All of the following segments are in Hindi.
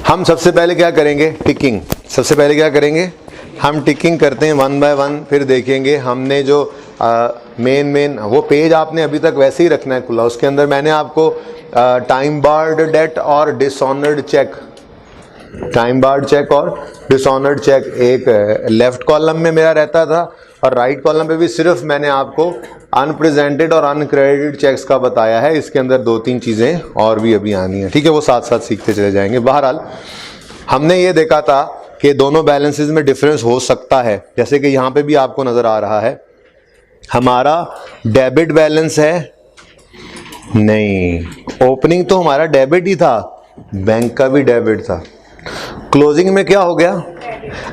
हम सबसे पहले क्या करेंगे, टिकिंग। सबसे पहले क्या करेंगे, हम टिकिंग करते हैं 1 बाय 1, फिर देखेंगे हमने जो मेन वो पेज आपने अभी तक वैसे ही रखना है खुला, उसके अंदर मैंने आपको टाइम बार्ड डेट और dishonoured cheque, time barred cheque और डिसऑनर्ड चेक एक लेफ्ट कॉलम में मेरा रहता था, और राइट कॉलम पे भी सिर्फ मैंने आपको अनप्रेजेंटेड और अनक्रेडिटेड चेक्स का बताया है। इसके अंदर 2-3 चीज़ें और भी अभी आनी है, ठीक है, वो साथ साथ सीखते चले जाएंगे। बहरहाल हमने ये देखा था कि दोनों बैलेंसेस में डिफरेंस हो सकता है, जैसे कि यहाँ पे भी आपको नज़र आ रहा है, हमारा डेबिट बैलेंस है, नहीं, ओपनिंग तो हमारा डेबिट ही था, बैंक का भी डेबिट था, क्लोजिंग में क्या हो गया।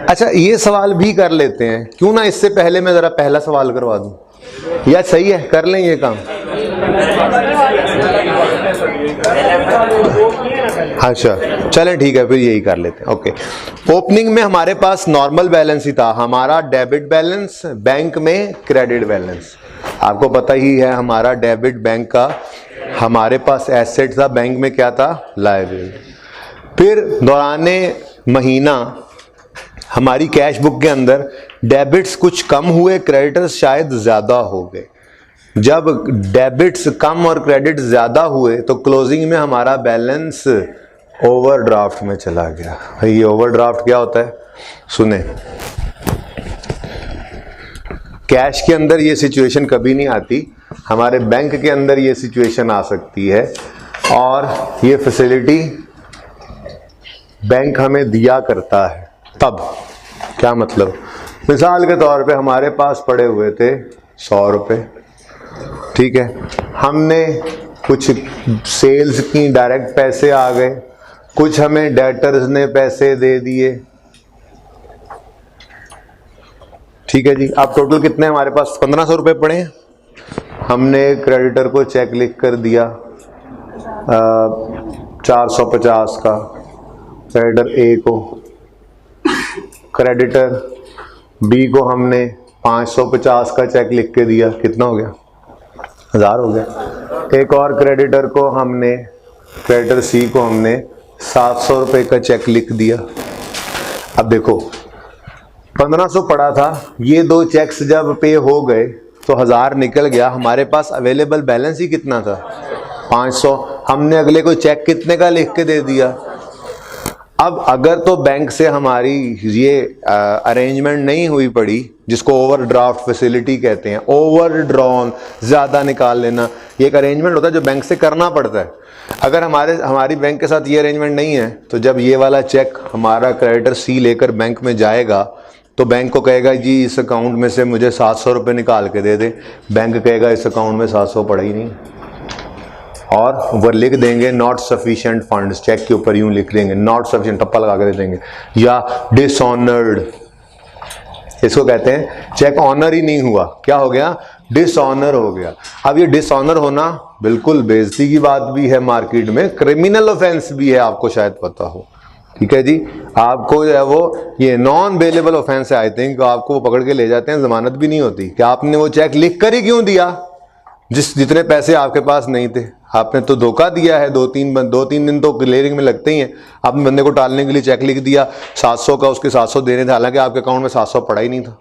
अच्छा, ये सवाल भी कर लेते हैं, क्यों ना इससे पहले मैं ज़रा पहला सवाल करवा दूं, या सही है, कर लें ये काम। अच्छा चलें, ठीक है, फिर यही कर लेते हैं। ओके, ओपनिंग में हमारे पास नॉर्मल बैलेंस ही था, हमारा डेबिट बैलेंस, बैंक में क्रेडिट बैलेंस। आपको पता ही है हमारा डेबिट बैंक का, हमारे पास एसेट था, बैंक में क्या था, लायबिलिटी। फिर दौराने महीना हमारी कैश बुक के अंदर डेबिट्स कुछ कम हुए, क्रेडिटर्स शायद ज़्यादा हो गए। जब डेबिट्स कम और क्रेडिट ज़्यादा हुए तो क्लोजिंग में हमारा बैलेंस ओवरड्राफ्ट में चला गया। ये ओवरड्राफ्ट क्या होता है, सुने, कैश के अंदर ये सिचुएशन कभी नहीं आती, हमारे बैंक के अंदर ये सिचुएशन आ सकती है, और ये फैसिलिटी बैंक हमें दिया करता है। तब क्या मतलब, मिसाल के तौर पे हमारे पास पड़े हुए थे 100 रुपये, ठीक है, हमने कुछ सेल्स की, डायरेक्ट पैसे आ गए, कुछ हमें डेटर्स ने पैसे दे दिए, ठीक है जी। अब टोटल कितने हमारे पास, 1500 रुपये पड़े हैं। हमने क्रेडिटर को चेक लिख कर दिया 450 का, क्रेडिटर ए को, क्रेडिटर बी को हमने 550 का चेक लिख के दिया, कितना हो गया, 1000 हो गया। एक और क्रेडिटर को हमने, क्रेडिटर सी को हमने 700 रुपये का चेक लिख दिया। अब देखो 1500 पड़ा था, ये दो चेक्स जब पे हो गए तो 1000 निकल गया, हमारे पास अवेलेबल बैलेंस ही कितना था, 500। हमने अगले को चेक कितने का लिख के दे दिया। अब अगर तो बैंक से हमारी ये अरेंजमेंट नहीं हुई पड़ी, जिसको ओवरड्राफ्ट फैसिलिटी कहते हैं, ओवरड्रॉन, ज़्यादा निकाल लेना, ये एक अरेंजमेंट होता है जो बैंक से करना पड़ता है। अगर हमारी बैंक के साथ ये अरेंजमेंट नहीं है, तो जब ये वाला चेक हमारा क्रेडिटर सी लेकर बैंक में जाएगा तो बैंक को कहेगा जी इस अकाउंट में से मुझे 700 रुपये निकाल के दे दे, बैंक कहेगा इस अकाउंट में 700 पड़ा ही नहीं, और वो लिख देंगे नॉट सफिशिएंट फंड्स, चेक के ऊपर यूं लिख देंगे नॉट सफिशिएंट, टप्पा लगा के दे देंगे, या डिसऑनर्ड, इसको कहते हैं चेक ऑनर ही नहीं हुआ, क्या हो गया, डिसऑनर हो गया। अब ये डिसऑनर होना बिल्कुल बेइज्जती की बात भी है, मार्केट में क्रिमिनल ऑफेंस भी है, आपको शायद पता हो, ठीक है जी। आपको जो है वो ये नॉन बेलेबल ऑफेंस है, आई थिंक, आपको वो पकड़ के ले जाते हैं, जमानत भी नहीं होती कि आपने वो चेक लिख कर ही क्यों दिया, जितने पैसे आपके पास नहीं थे, आपने तो धोखा दिया है। 2-3 दिन तो क्लियरिंग में लगते ही हैं। आपने बंदे को टालने के लिए चेक लिख दिया 700 का, उसके 700 देने थे, हालांकि आपके अकाउंट में 700 पड़ा ही नहीं था,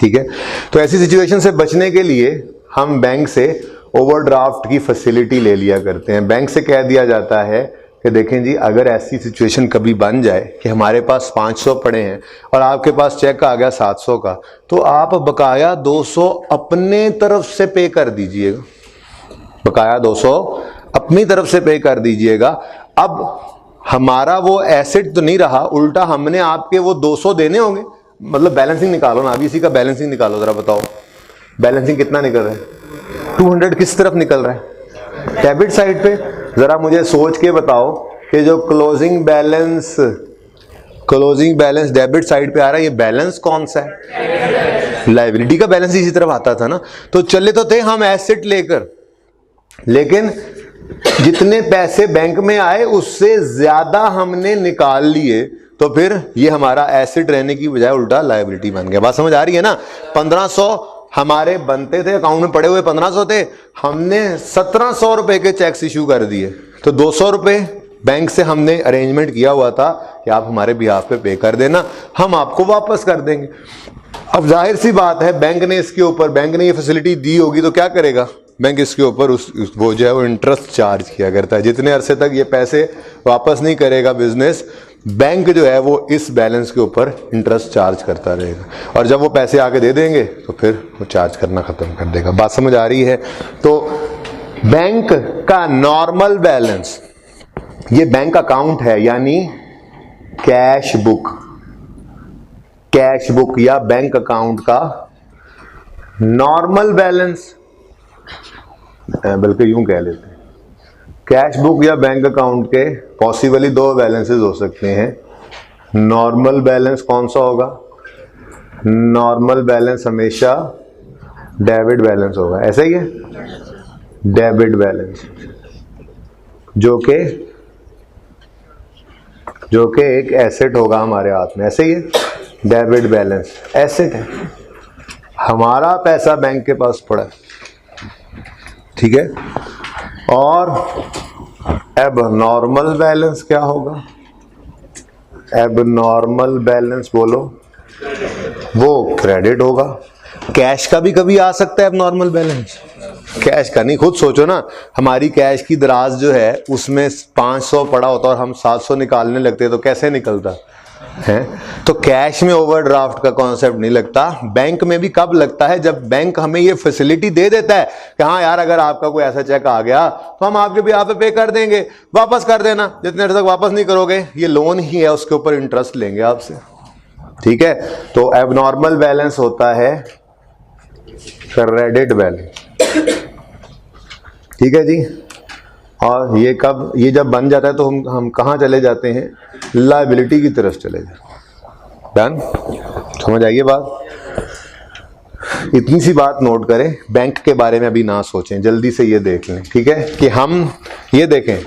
ठीक है। तो ऐसी सिचुएशन से बचने के लिए हम बैंक से ओवरड्राफ्ट की फैसिलिटी ले लिया करते हैं। बैंक से कह दिया जाता है कि देखें जी, अगर ऐसी सिचुएशन कभी बन जाए कि हमारे पास 500 पड़े हैं और आपके पास चेक आ गया 700 का, तो आप बकाया 200 अपने तरफ से पे कर दीजिएगा, बकाया 200 अपनी तरफ से पे कर दीजिएगा। अब हमारा वो एसेट तो नहीं रहा, उल्टा हमने आपके वो 200 देने होंगे, मतलब बैलेंसिंग निकालो ना, अभी इसी का बैलेंसिंग निकालो, जरा बताओ बैलेंसिंग कितना निकल रहा है, 200 किस तरफ निकल रहा है, डेबिट साइड पे। जरा मुझे सोच के बताओ कि जो क्लोजिंग बैलेंस डेबिट साइड पे आ रहा है, ये बैलेंस कौन सा है, लायबिलिटी का बैलेंस इसी तरफ आता था ना। तो चले तो थे हम एसेट लेकर, लेकिन जितने पैसे बैंक में आए उससे ज्यादा हमने निकाल लिए, तो फिर ये हमारा एसेट रहने की बजाय उल्टा लायबिलिटी बन गया। बात समझ आ रही है ना। 1500 हमारे बनते थे, अकाउंट में पड़े हुए 1500 थे, हमने 1700 रुपए के चेक्स इशू कर दिए, तो 200 रुपए बैंक से हमने अरेंजमेंट किया हुआ था कि आप हमारे बिहाफ पे पे कर देना, हम आपको वापस कर देंगे। अब जाहिर सी बात है बैंक ने इसके ऊपर, बैंक ने ये फैसिलिटी दी होगी तो क्या करेगा बैंक, इसके ऊपर वो जो है वो इंटरेस्ट चार्ज किया करता है। जितने अरसे तक ये पैसे वापस नहीं करेगा बिजनेस, बैंक जो है वो इस बैलेंस के ऊपर इंटरेस्ट चार्ज करता रहेगा, और जब वो पैसे आके दे देंगे तो फिर वो चार्ज करना खत्म कर देगा। बात समझ आ रही है? तो बैंक का नॉर्मल बैलेंस, ये बैंक अकाउंट है यानी कैश बुक, कैश बुक या बैंक अकाउंट का नॉर्मल बैलेंस, बल्कि यूं कह लेते हैं कैश बुक या बैंक अकाउंट के पॉसिबली दो बैलेंसेस हो सकते हैं। नॉर्मल बैलेंस कौन सा होगा? नॉर्मल बैलेंस हमेशा डेबिट बैलेंस होगा, ऐसा ही है, डेबिट बैलेंस, जो कि एक एसेट होगा हमारे हाथ में, ऐसे ही है, डेबिट बैलेंस एसेट है, हमारा पैसा बैंक के पास पड़ा है, ठीक है। और एबनॉर्मल बैलेंस क्या होगा? एबनॉर्मल बैलेंस बोलो, वो क्रेडिट होगा। कैश का भी कभी आ सकता है एबनॉर्मल बैलेंस, कैश का नहीं। खुद सोचो ना, हमारी कैश की दराज जो है उसमें 500 पड़ा होता और हम 700 निकालने लगते तो कैसे निकलता है? तो कैश में ओवरड्राफ्ट का कॉन्सेप्ट नहीं लगता। बैंक में भी कब लगता है? जब बैंक हमें ये फैसिलिटी दे देता है कि हाँ यार अगर आपका कोई ऐसा चेक आ गया तो हम आपके बिहाफ पे कर देंगे, वापस कर देना, जितने देर तक वापस नहीं करोगे ये लोन ही है, उसके ऊपर इंटरेस्ट लेंगे आपसे, ठीक है। तो एबनॉर्मल बैलेंस होता है क्रेडिट बैलेंस, ठीक है जी। और ये कब, ये जब बन जाता है तो हम कहाँ चले जाते हैं? लायबिलिटी की तरफ चले जाते। डन? समझ आइए बात? इतनी सी बात नोट करें, बैंक के बारे में अभी ना सोचें, जल्दी से ये देख लें, ठीक है, कि हम ये देखें,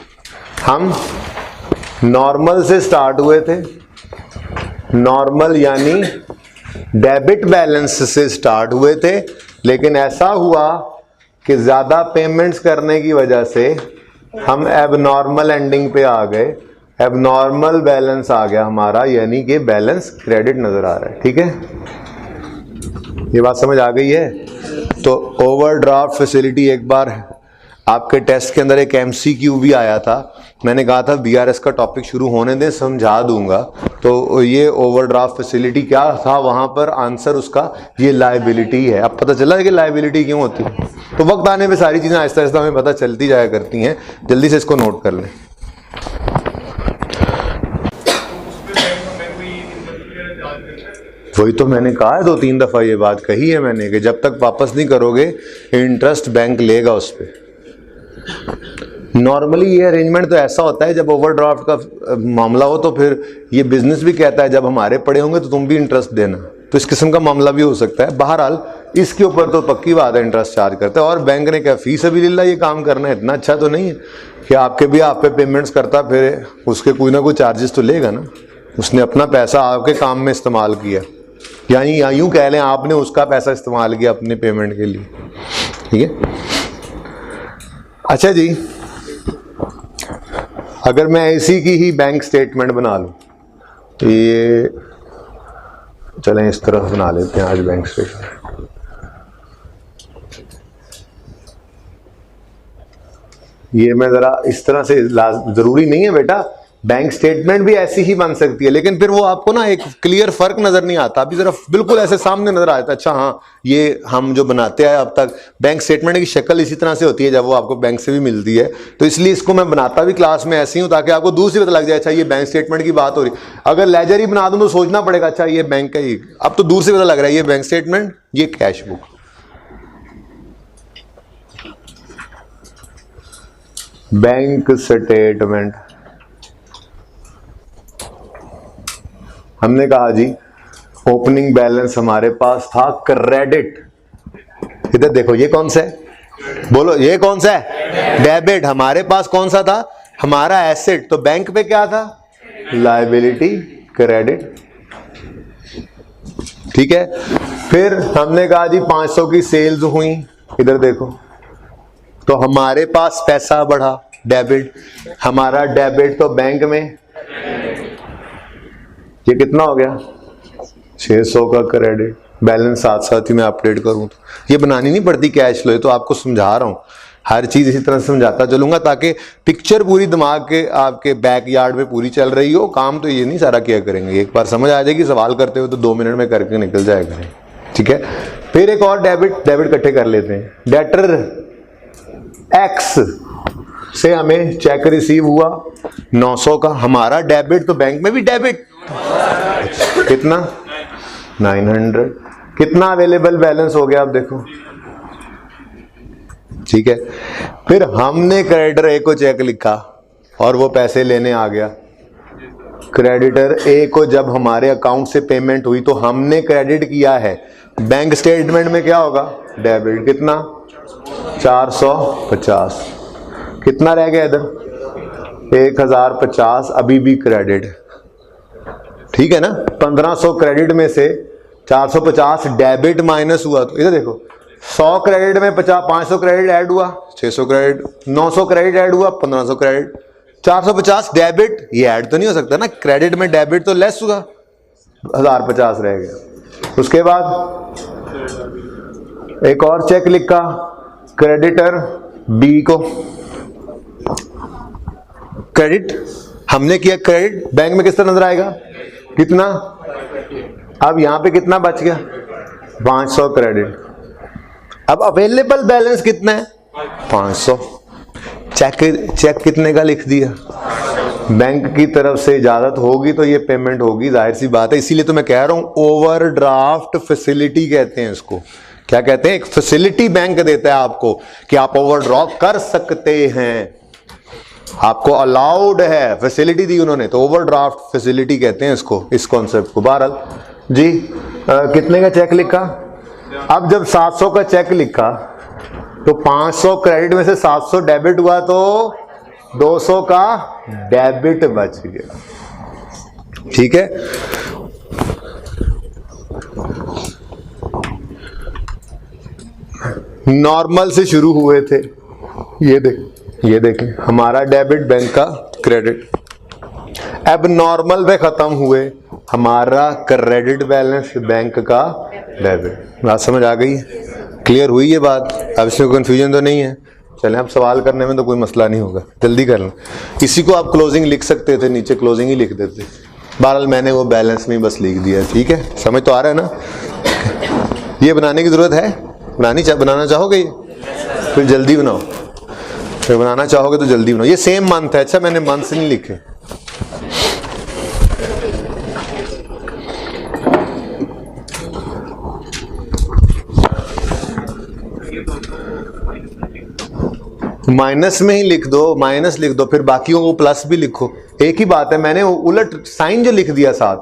हम नॉर्मल से स्टार्ट हुए थे, नॉर्मल यानी डेबिट बैलेंस से स्टार्ट हुए थे, लेकिन ऐसा हुआ कि ज्यादा पेमेंट्स करने की वजह से हम एबनॉर्मल एंडिंग पे आ गए, एबनॉर्मल बैलेंस आ गया हमारा, यानी कि बैलेंस क्रेडिट नजर आ रहा है, ठीक है। ये बात समझ आ गई है? तो ओवरड्राफ्ट फैसिलिटी, एक बार आपके टेस्ट के अंदर एक MCQ भी आया था, मैंने कहा था BRS का टॉपिक शुरू होने दें समझा दूंगा। तो ये ओवरड्राफ्ट फैसिलिटी क्या था वहां पर, आंसर उसका ये लायबिलिटी है। अब पता चला है कि लायबिलिटी क्यों होती है। तो वक्त आने पे सारी चीजें आहिस्ता आहिस्ता हमें पता चलती जाया करती हैं, जल्दी से इसको नोट कर लें। वही तो मैंने कहा है 2-3 दफा ये बात कही है मैंने कि जब तक वापस नहीं करोगे इंटरेस्ट बैंक लेगा उस पर। नॉर्मली ये अरेंजमेंट तो ऐसा होता है जब ओवरड्राफ्ट का मामला हो तो फिर ये बिजनेस भी कहता है जब हमारे पड़े होंगे तो तुम भी इंटरेस्ट देना, तो इस किस्म का मामला भी हो सकता है। बहरहाल इसके ऊपर तो पक्की बात है इंटरेस्ट चार्ज करता है। और बैंक ने क्या फीस अभी ये काम करना है, इतना अच्छा तो नहीं है कि आपके भी आप पे पेमेंट्स करता फिर उसके कोई ना कोई चार्जेस तो लेगा ना। उसने अपना पैसा आपके काम में इस्तेमाल किया, यानी यूं कह लें आपने उसका पैसा इस्तेमाल किया अपने पेमेंट के लिए, ठीक है। अच्छा जी, अगर मैं इसी की ही बैंक स्टेटमेंट बना लूं तो ये चलें इस तरह बना लेते हैं आज बैंक स्टेटमेंट। ये मैं जरा इस तरह से, जरूरी नहीं है बेटा, बैंक स्टेटमेंट भी ऐसी ही बन सकती है, लेकिन फिर वो आपको ना एक क्लियर फर्क नजर नहीं आता। अभी जरा बिल्कुल ऐसे सामने नजर आता है, अच्छा हाँ ये हम जो बनाते हैं अब तक बैंक स्टेटमेंट की शक्ल इसी तरह से होती है जब वो आपको बैंक से भी मिलती है। तो इसलिए इसको मैं बनाता भी क्लास में ऐसी हूँ ताकि आपको दूसरी पता लग जाए, अच्छा ये बैंक स्टेटमेंट की बात हो रही। अगर लेजर ही बना दूं तो सोचना पड़ेगा अच्छा ये बैंक का ही, अब तो दूर से पता लग रहा है ये बैंक स्टेटमेंट, ये कैश बुक। बैंक स्टेटमेंट हमने कहा जी ओपनिंग बैलेंस हमारे पास था क्रेडिट, इधर देखो ये कौन सा है, बोलो ये कौन सा है, डेबिट। हमारे पास कौन सा था, हमारा एसेट। तो बैंक पे क्या था, लायबिलिटी क्रेडिट, ठीक है। फिर हमने कहा जी 500 की सेल्स हुई, इधर देखो, तो हमारे पास पैसा बढ़ा, डेबिट, हमारा डेबिट तो बैंक में, ये कितना हो गया 600 का क्रेडिट, बैलेंस साथ साथ ही मैं अपडेट करूं तो ये बनानी नहीं पड़ती कैश फ्लो, तो आपको समझा रहा हूं, हर चीज इसी तरह समझाता चलूंगा ताकि पिक्चर पूरी दिमाग के आपके बैकयार्ड में पूरी चल रही हो। काम तो ये नहीं सारा किया करेंगे, एक बार समझ आ जाएगी सवाल करते हुए तो 2 मिनट में करके निकल जाएगा, ठीक है। फिर एक और डेबिट इकट्ठे कर लेते हैं। डेटर एक्स से हमें चेक रिसीव हुआ 900 का, हमारा डेबिट तो बैंक में भी डेबिट, कितना 900, कितना अवेलेबल बैलेंस हो गया आप देखो, ठीक है। फिर हमने क्रेडिटर ए को चेक लिखा और वो पैसे लेने आ गया। क्रेडिटर ए को जब हमारे अकाउंट से पेमेंट हुई तो हमने क्रेडिट किया है, बैंक स्टेटमेंट में क्या होगा डेबिट, कितना 450, कितना रह गया इधर 1050, अभी भी क्रेडिट, ठीक है ना। 1500 क्रेडिट में से 450 डेबिट माइनस हुआ तो इधर देखो 100 क्रेडिट में 500 क्रेडिट ऐड हुआ, 600 क्रेडिट, 900 क्रेडिट ऐड हुआ, 1500 क्रेडिट, 450 डेबिट, ये ऐड तो नहीं हो सकता ना, क्रेडिट में डेबिट तो लेस हुआ, 1050 रह गया। उसके बाद एक और चेक लिखा क्रेडिटर बी को, क्रेडिट हमने किया, क्रेडिट बैंक में किस तरह नजर आएगा, कितना, अब यहां पे कितना बच गया 500 क्रेडिट, अब अवेलेबल बैलेंस कितना है 500, चेक कितने का लिख दिया, बैंक की तरफ से इजाजत होगी तो ये पेमेंट होगी, जाहिर सी बात है। इसीलिए तो मैं कह रहा हूं ओवरड्राफ्ट फैसिलिटी कहते हैं इसको, क्या कहते हैं, एक फैसिलिटी बैंक देता है आपको कि आप ओवरड्राफ्ट कर सकते हैं, आपको अलाउड है, फैसिलिटी दी उन्होंने, तो ओवरड्राफ्ट फैसिलिटी कहते हैं इसको, इस कॉन्सेप्ट को। बहरहाल जी कितने का चेक लिखा, अब जब 700 का चेक लिखा तो 500 क्रेडिट में से 700 डेबिट हुआ तो 200 का डेबिट बच गया, ठीक है। नॉर्मल से शुरू हुए थे, ये देखें हमारा डेबिट बैंक का क्रेडिट, अब नॉर्मल पे खत्म हुए, हमारा क्रेडिट बैलेंस बैंक का डेबिट। बात समझ आ गई, क्लियर हुई ये बात, अब इसमें कंफ्यूजन तो नहीं है। चलें अब सवाल करने में तो कोई मसला नहीं होगा, जल्दी कर लें। इसी को आप क्लोजिंग लिख सकते थे, नीचे क्लोजिंग ही लिख देते, बहरहाल मैंने वो बैलेंस में बस लिख दिया, ठीक है, समझ तो आ रहा है ना। ये बनाने की जरूरत है, बनाना चाहोगे ये, फिर जल्दी बनाओ, फिर बनाना चाहोगे तो जल्दी बनाओ। ये सेम मंथ है, अच्छा मैंने मंथ से नहीं लिखे, माइनस में ही लिख दो, माइनस लिख दो, फिर बाकियों को प्लस भी लिखो, एक ही बात है। मैंने उलट साइन जो लिख दिया साथ,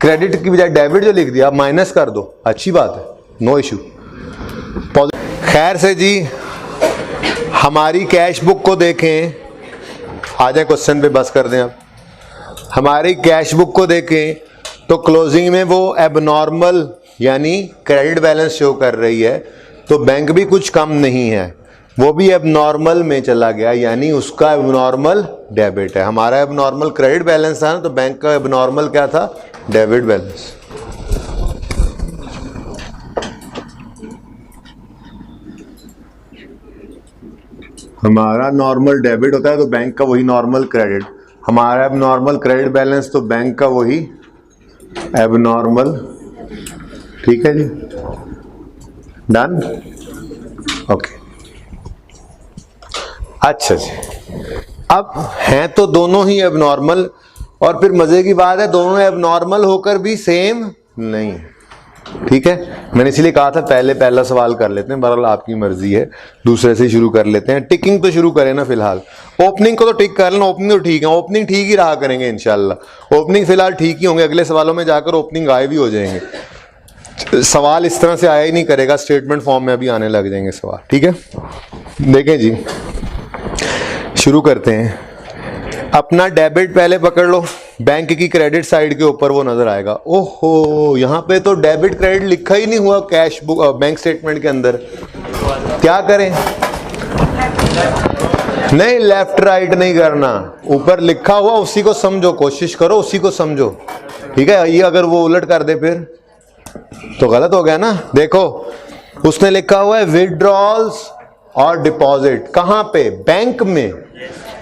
क्रेडिट की बजाय डेबिट जो लिख दिया, माइनस कर दो, अच्छी बात है, नो इशू। खैर से जी हमारी कैश बुक को देखें, आ जाए क्वेश्चन पे बस कर दें। अब हमारी कैश बुक को देखें तो क्लोजिंग में वो एबनॉर्मल यानी क्रेडिट बैलेंस शो कर रही है, तो बैंक भी कुछ कम नहीं है, वो भी एबनॉर्मल में चला गया, यानी उसका एबनॉर्मल डेबिट है। हमारा एबनॉर्मल क्रेडिट बैलेंस था ना, तो बैंक का एबनॉर्मल क्या था, डेबिट बैलेंस। हमारा नॉर्मल डेबिट होता है तो बैंक का वही नॉर्मल क्रेडिट, हमारा एबनॉर्मल क्रेडिट बैलेंस तो बैंक का वही एबनॉर्मल, ठीक है जी, डन, ओके। अच्छा जी, अब हैं तो दोनों ही एबनॉर्मल, और फिर मजे की बात है दोनों एबनॉर्मल होकर भी सेम नहीं है, ठीक है। मैंने इसलिए कहा था पहला सवाल कर लेते हैं, बहरहाल आपकी मर्जी है, दूसरे से शुरू कर लेते हैं। टिकिंग तो शुरू करें ना फिलहाल, ओपनिंग को तो टिक कर लेना, ओपनिंग तो ठीक है, ओपनिंग ठीक ही रहा करेंगे इंशाल्लाह, ओपनिंग फिलहाल ठीक ही होंगे, अगले सवालों में जाकर ओपनिंग गायब भी हो जाएंगे, सवाल इस तरह से आया ही नहीं करेगा, स्टेटमेंट फॉर्म में अभी आने लग जाएंगे सवाल, ठीक है। देखें जी, शुरू करते हैं। अपना डेबिट पहले पकड़ लो, बैंक की क्रेडिट साइड के ऊपर वो नजर आएगा। ओहो, यहाँ पे तो डेबिट क्रेडिट लिखा ही नहीं हुआ कैश बुक बैंक स्टेटमेंट के अंदर, क्या करें, नहीं, लेफ्ट राइट नहीं करना, ऊपर लिखा हुआ उसी को समझो, कोशिश करो उसी को समझो, ठीक है। ये अगर वो उलट कर दे फिर तो गलत हो गया ना। देखो उसने लिखा हुआ है विड्रॉल्स और डिपॉजिट, कहां पे? बैंक में।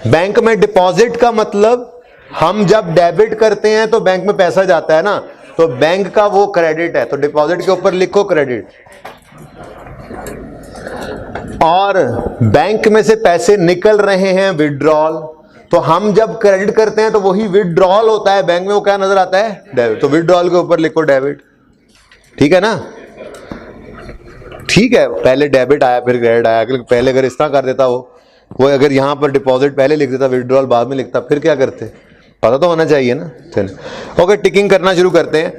बैंक में डिपॉजिट का मतलब हम जब डेबिट करते हैं तो बैंक में पैसा जाता है ना, तो बैंक का वो क्रेडिट है, तो डिपॉजिट के ऊपर लिखो क्रेडिट। और बैंक में से पैसे निकल रहे हैं विड्रॉल, तो हम जब क्रेडिट करते हैं तो वही विड्रॉल होता है, बैंक में वो क्या नजर आता है? डेबिट। तो विड्रॉल के ऊपर लिखो डेबिट, ठीक है ना। ठीक है, पहले डेबिट आया फिर क्रेडिट आया, पहले अगर इस तरह कर देता वो अगर यहां पर डिपॉजिट पहले लिख देता, विड्रॉल बाद में लिखता, फिर क्या करते? पता तो होना चाहिए ना। चलिए ओके, टिकिंग करना शुरू करते हैं।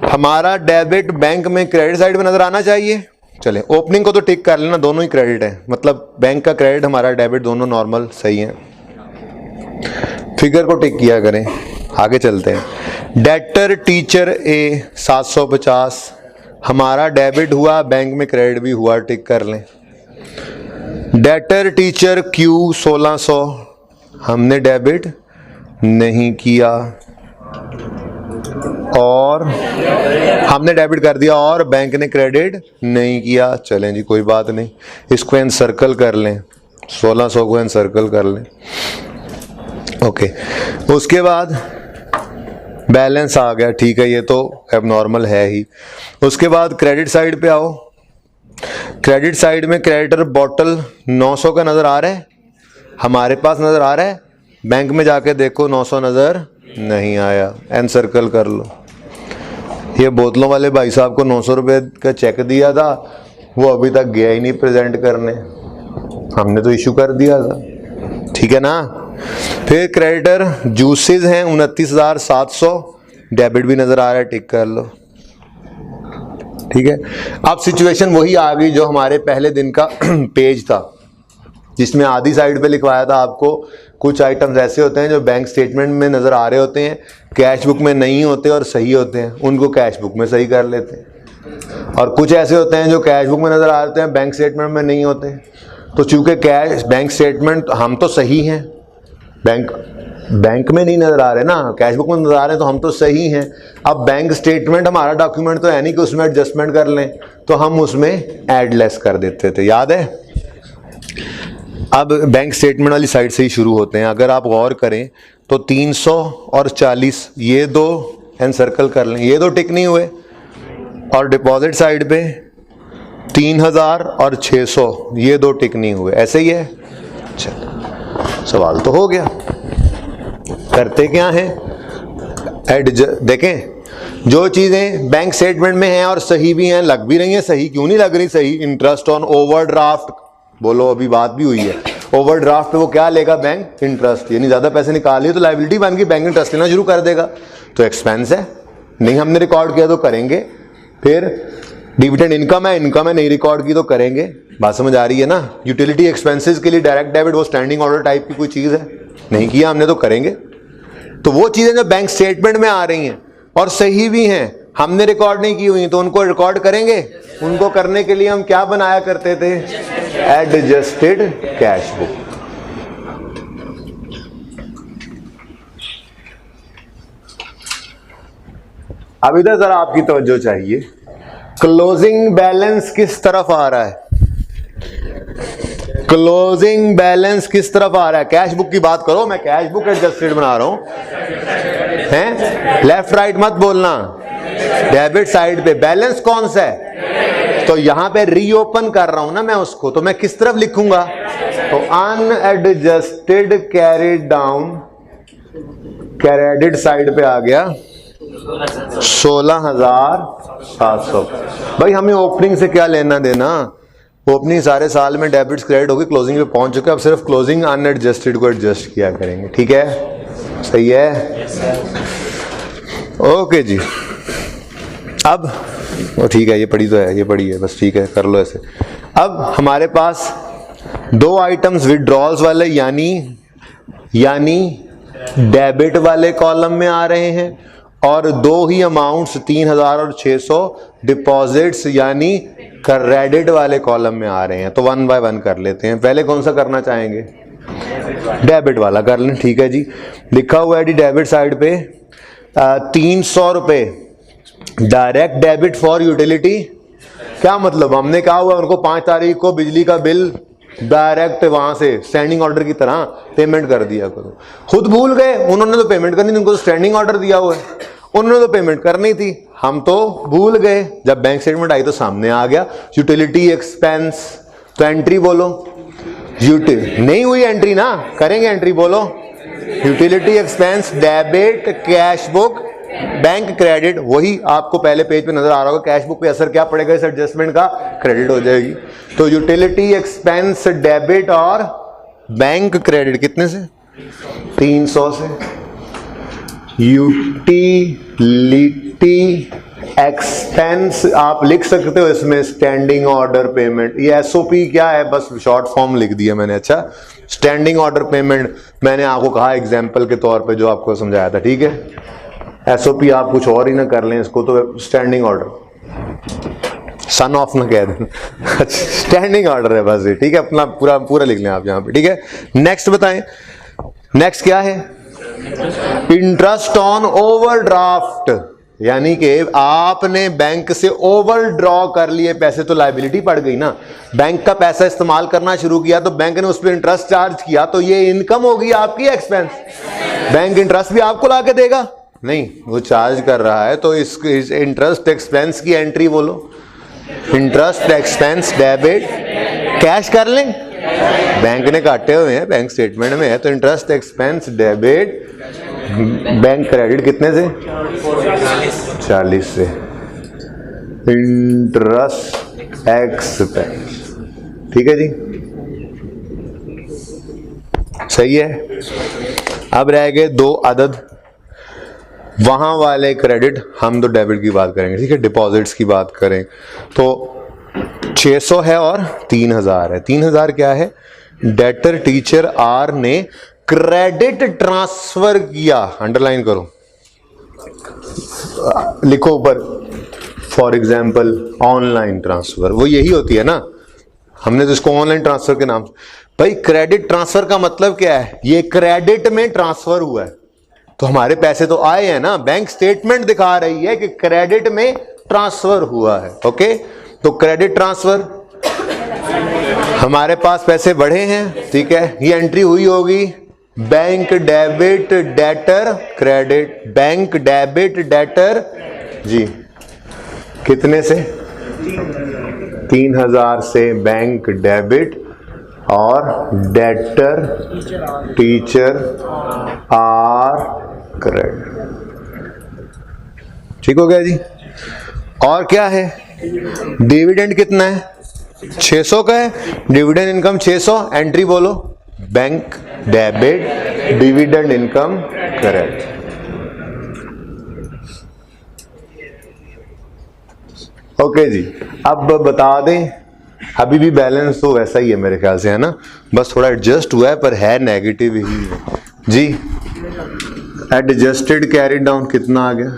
हमारा डेबिट बैंक में क्रेडिट साइड में नजर आना चाहिए। चले ओपनिंग को तो टिक कर लेना, दोनों ही क्रेडिट है, मतलब बैंक का क्रेडिट हमारा डेबिट दोनों नॉर्मल सही है। फिगर को टिक किया करें, आगे चलते हैं। डेटर टीचर ए 750 हमारा डेबिट हुआ, बैंक में क्रेडिट भी हुआ, टिक कर लें। डेटर टीचर क्यू 1600 हमने डेबिट नहीं किया और हमने डेबिट कर दिया और बैंक ने क्रेडिट नहीं किया। चलें जी, कोई बात नहीं, इसको एनसर्कल कर लें, 1600 को एनसर्कल कर लें। ओके, उसके बाद बैलेंस आ गया, ठीक है, ये तो एबनॉर्मल है ही। उसके बाद क्रेडिट साइड पे आओ। क्रेडिट साइड में क्रेडिटर बॉटल 900 का नजर आ रहा है, हमारे पास नजर आ रहा है। बैंक में जाके देखो 900 नजर नहीं आया, एनसर्कल कर लो। ये बोतलों वाले भाई साहब को 900 रुपये का चेक दिया था, वो अभी तक गया ही नहीं प्रेजेंट करने, हमने तो इशू कर दिया था, ठीक है ना। फिर क्रेडिटर जूसेस हैं 29,700, डेबिट भी नजर आ रहा है, टिक कर लो, ठीक है। अब सिचुएशन वही आ गई जो हमारे पहले दिन का पेज था, जिसमें आधी साइड पे लिखवाया था आपको कुछ आइटम्स ऐसे होते हैं जो बैंक स्टेटमेंट में नजर आ रहे होते हैं, कैश बुक में नहीं होते और सही होते हैं, उनको कैश बुक में सही कर लेते हैं। और कुछ ऐसे होते हैं जो कैश बुक में नजर आते हैं, बैंक स्टेटमेंट में नहीं होते। तो चूंकि कैश बैंक स्टेटमेंट हम तो सही हैं, बैंक में नहीं नजर आ रहे ना, कैश बुक में नजर आ रहे हैं, तो हम तो सही हैं। अब बैंक स्टेटमेंट हमारा डॉक्यूमेंट तो है नहीं कि उसमें एडजस्टमेंट कर लें, तो हम उसमें एड लेस कर देते थे, याद है। अब बैंक स्टेटमेंट वाली साइड से ही शुरू होते हैं। अगर आप गौर करें तो 300 और 40 ये दो एनसर्कल कर लें, ये दो टिक नहीं हुए। और डिपॉजिट साइड पे 3000 और 600 ये दो टिक नहीं हुए, ऐसे ही है। चलो सवाल तो हो गया, करते क्या है? देखें जो चीजें बैंक स्टेटमेंट में हैं और सही भी हैं, लग भी रही हैं सही, क्यों नहीं लग रही सही? इंटरेस्ट ऑन ओवरड्राफ्ट, बोलो अभी बात भी हुई है, ओवरड्राफ्ट पे वो क्या लेगा? बैंक इंटरेस्ट, यानी ज्यादा पैसे निकाल लिए तो लायबिलिटी बन गई, बैंक इंटरेस्ट लेना शुरू कर देगा, तो एक्सपेंस है, नहीं हमने रिकॉर्ड किया तो करेंगे। फिर डिविडेंड इनकम है नहीं रिकॉर्ड की तो करेंगे, बात समझ आ रही है ना। यूटिलिटी एक्सपेंसेस के लिए डायरेक्ट डेबिट वो स्टैंडिंग ऑर्डर टाइप की कोई चीज है, नहीं किया हमने तो करेंगे। तो वो चीजें जो बैंक स्टेटमेंट में आ रही हैं और सही भी हैं, हमने रिकॉर्ड नहीं की हुई, तो उनको रिकॉर्ड करेंगे। उनको करने के लिए हम क्या बनाया करते थे? Adjusted cash book. अब इधर जरा आपकी तवज्जो चाहिए, क्लोजिंग बैलेंस किस तरफ आ रहा है? क्लोजिंग बैलेंस किस तरफ आ रहा है? कैश बुक की बात करो, मैं कैश बुक एडजस्टेड बना रहा हूं, हैं? लेफ्ट राइट मत बोलना, डेबिट साइड पे बैलेंस कौन सा है? तो यहां पे रीओपन कर रहा हूं ना मैं उसको, तो मैं किस तरफ लिखूंगा? तो unadjusted carried down, credit side पे आ गया 16,700। भाई हमें ओपनिंग से क्या लेना देना? ओपनिंग सारे साल में डेबिट्स क्रेडिट होगी, क्लोजिंग पे पहुंच चुके, अब सिर्फ क्लोजिंग अनएडजस्टेड को एडजस्ट किया करेंगे, ठीक है? सही है, ओके जी। अब वो ठीक है, ये पढ़ी तो है, ये पढ़ी है, बस ठीक है, कर लो ऐसे। अब हमारे पास दो आइटम्स विड्रॉल्स वाले यानी डेबिट वाले कॉलम में आ रहे हैं, और दो ही अमाउंट्स 3000 और 600 डिपॉजिट्स यानी क्रेडिट वाले कॉलम में आ रहे हैं। तो वन बाय वन कर लेते हैं। पहले कौन सा करना चाहेंगे? डेबिट वाला कर लें, ठीक है जी। लिखा हुआ है जी डेबिट साइड पे 300 रुपये डायरेक्ट डेबिट फॉर यूटिलिटी। क्या मतलब, हमने कहा हुआ उनको 5 तारीख को बिजली का बिल डायरेक्ट वहां से स्टैंडिंग ऑर्डर की तरह पेमेंट कर दिया करो। खुद भूल गए, उन्होंने तो पेमेंट करनी थी, उनको तो स्टैंडिंग ऑर्डर दिया हुआ है, उन्होंने तो पेमेंट करनी थी, हम तो भूल गए। जब बैंक स्टेटमेंट आई तो सामने आ गया यूटिलिटी एक्सपेंस, तो एंट्री बोलो। नहीं हुई एंट्री ना, करेंगे एंट्री, बोलो। Utility expense debit cash book bank credit, वही आपको पहले पेज पे नजर आ रहा होगा। कैश बुक पे असर क्या पड़ेगा इस एडजस्टमेंट का, क्रेडिट हो जाएगी। तो यूटिलिटी एक्सपेंस डेबिट और बैंक क्रेडिट कितने से, 300 से। यूटिलिटी एक्सपेंस आप लिख सकते हो इसमें स्टैंडिंग ऑर्डर पेमेंट, ये एसओपी क्या है, बस शॉर्ट फॉर्म लिख दिया मैंने। अच्छा, स्टैंडिंग ऑर्डर पेमेंट मैंने आपको कहा एग्जांपल के तौर पे जो आपको समझाया था, ठीक है। एसओपी आप कुछ और ही ना कर लें इसको, तो स्टैंडिंग ऑर्डर, सन ऑफ ना कह दें, स्टैंडिंग ऑर्डर है बस ये, ठीक है। अपना पूरा लिख लें आप यहाँ पे, ठीक है। नेक्स्ट बताएं, नेक्स्ट क्या है, इंटरेस्ट ऑन ओवरड्राफ्ट, यानी कि आपने बैंक से ओवरड्रॉ कर लिए पैसे, तो लायबिलिटी पड़ गई ना। बैंक का पैसा इस्तेमाल करना शुरू किया तो बैंक ने उस पर इंटरेस्ट चार्ज किया, तो ये इनकम होगी आपकी, एक्सपेंस। बैंक इंटरेस्ट भी आपको लाके देगा नहीं, वो चार्ज कर रहा है, तो इस इंटरेस्ट एक्सपेंस की एंट्री बोलो। इंटरेस्ट एक्सपेंस डेबिट, कैश कर लें, बैंक ने काटे हुए हैं, बैंक स्टेटमेंट में है, तो interest expense debit bank credit कितने से, 40 से। इंटरेस्ट एक्सपेंस, ठीक है जी, सही है। अब रह गए 2 अदद, वहां वाले क्रेडिट, हम तो डेबिट की बात करेंगे, ठीक है। डिपॉजिट्स की बात करें तो 600 है और 3000 है। 3000 क्या है, डेटर टीचर आर ने क्रेडिट ट्रांसफर किया, अंडरलाइन करो, लिखो ऊपर, फॉर एग्जाम्पल ऑनलाइन ट्रांसफर, वो यही होती है ना, हमने तो इसको ऑनलाइन ट्रांसफर के नाम। भाई क्रेडिट ट्रांसफर का मतलब क्या है, ये क्रेडिट में ट्रांसफर हुआ है, तो हमारे पैसे तो आए हैं ना, बैंक स्टेटमेंट दिखा रही है कि क्रेडिट में ट्रांसफर हुआ है, ओके। तो क्रेडिट ट्रांसफर, हमारे पास पैसे बढ़े हैं, ठीक है, ये एंट्री हुई होगी bank debit debtor credit, bank debit debtor जी, कितने से, 3000 से बैंक डेबिट और डेटर टीचर आर क्रेडिट, ठीक हो गया जी। और क्या है, डिविडेंड कितना है, 600 का है, डिविडेंड इनकम 600, एंट्री बोलो bank debit dividend income credit. Okay जी, अब बता दें, अभी भी बैलेंस तो वैसा ही है मेरे ख्याल से, है ना, बस थोड़ा एडजस्ट हुआ है, पर है नेगेटिव ही है जी। एडजस्टेड कैरी डाउन कितना आ गया,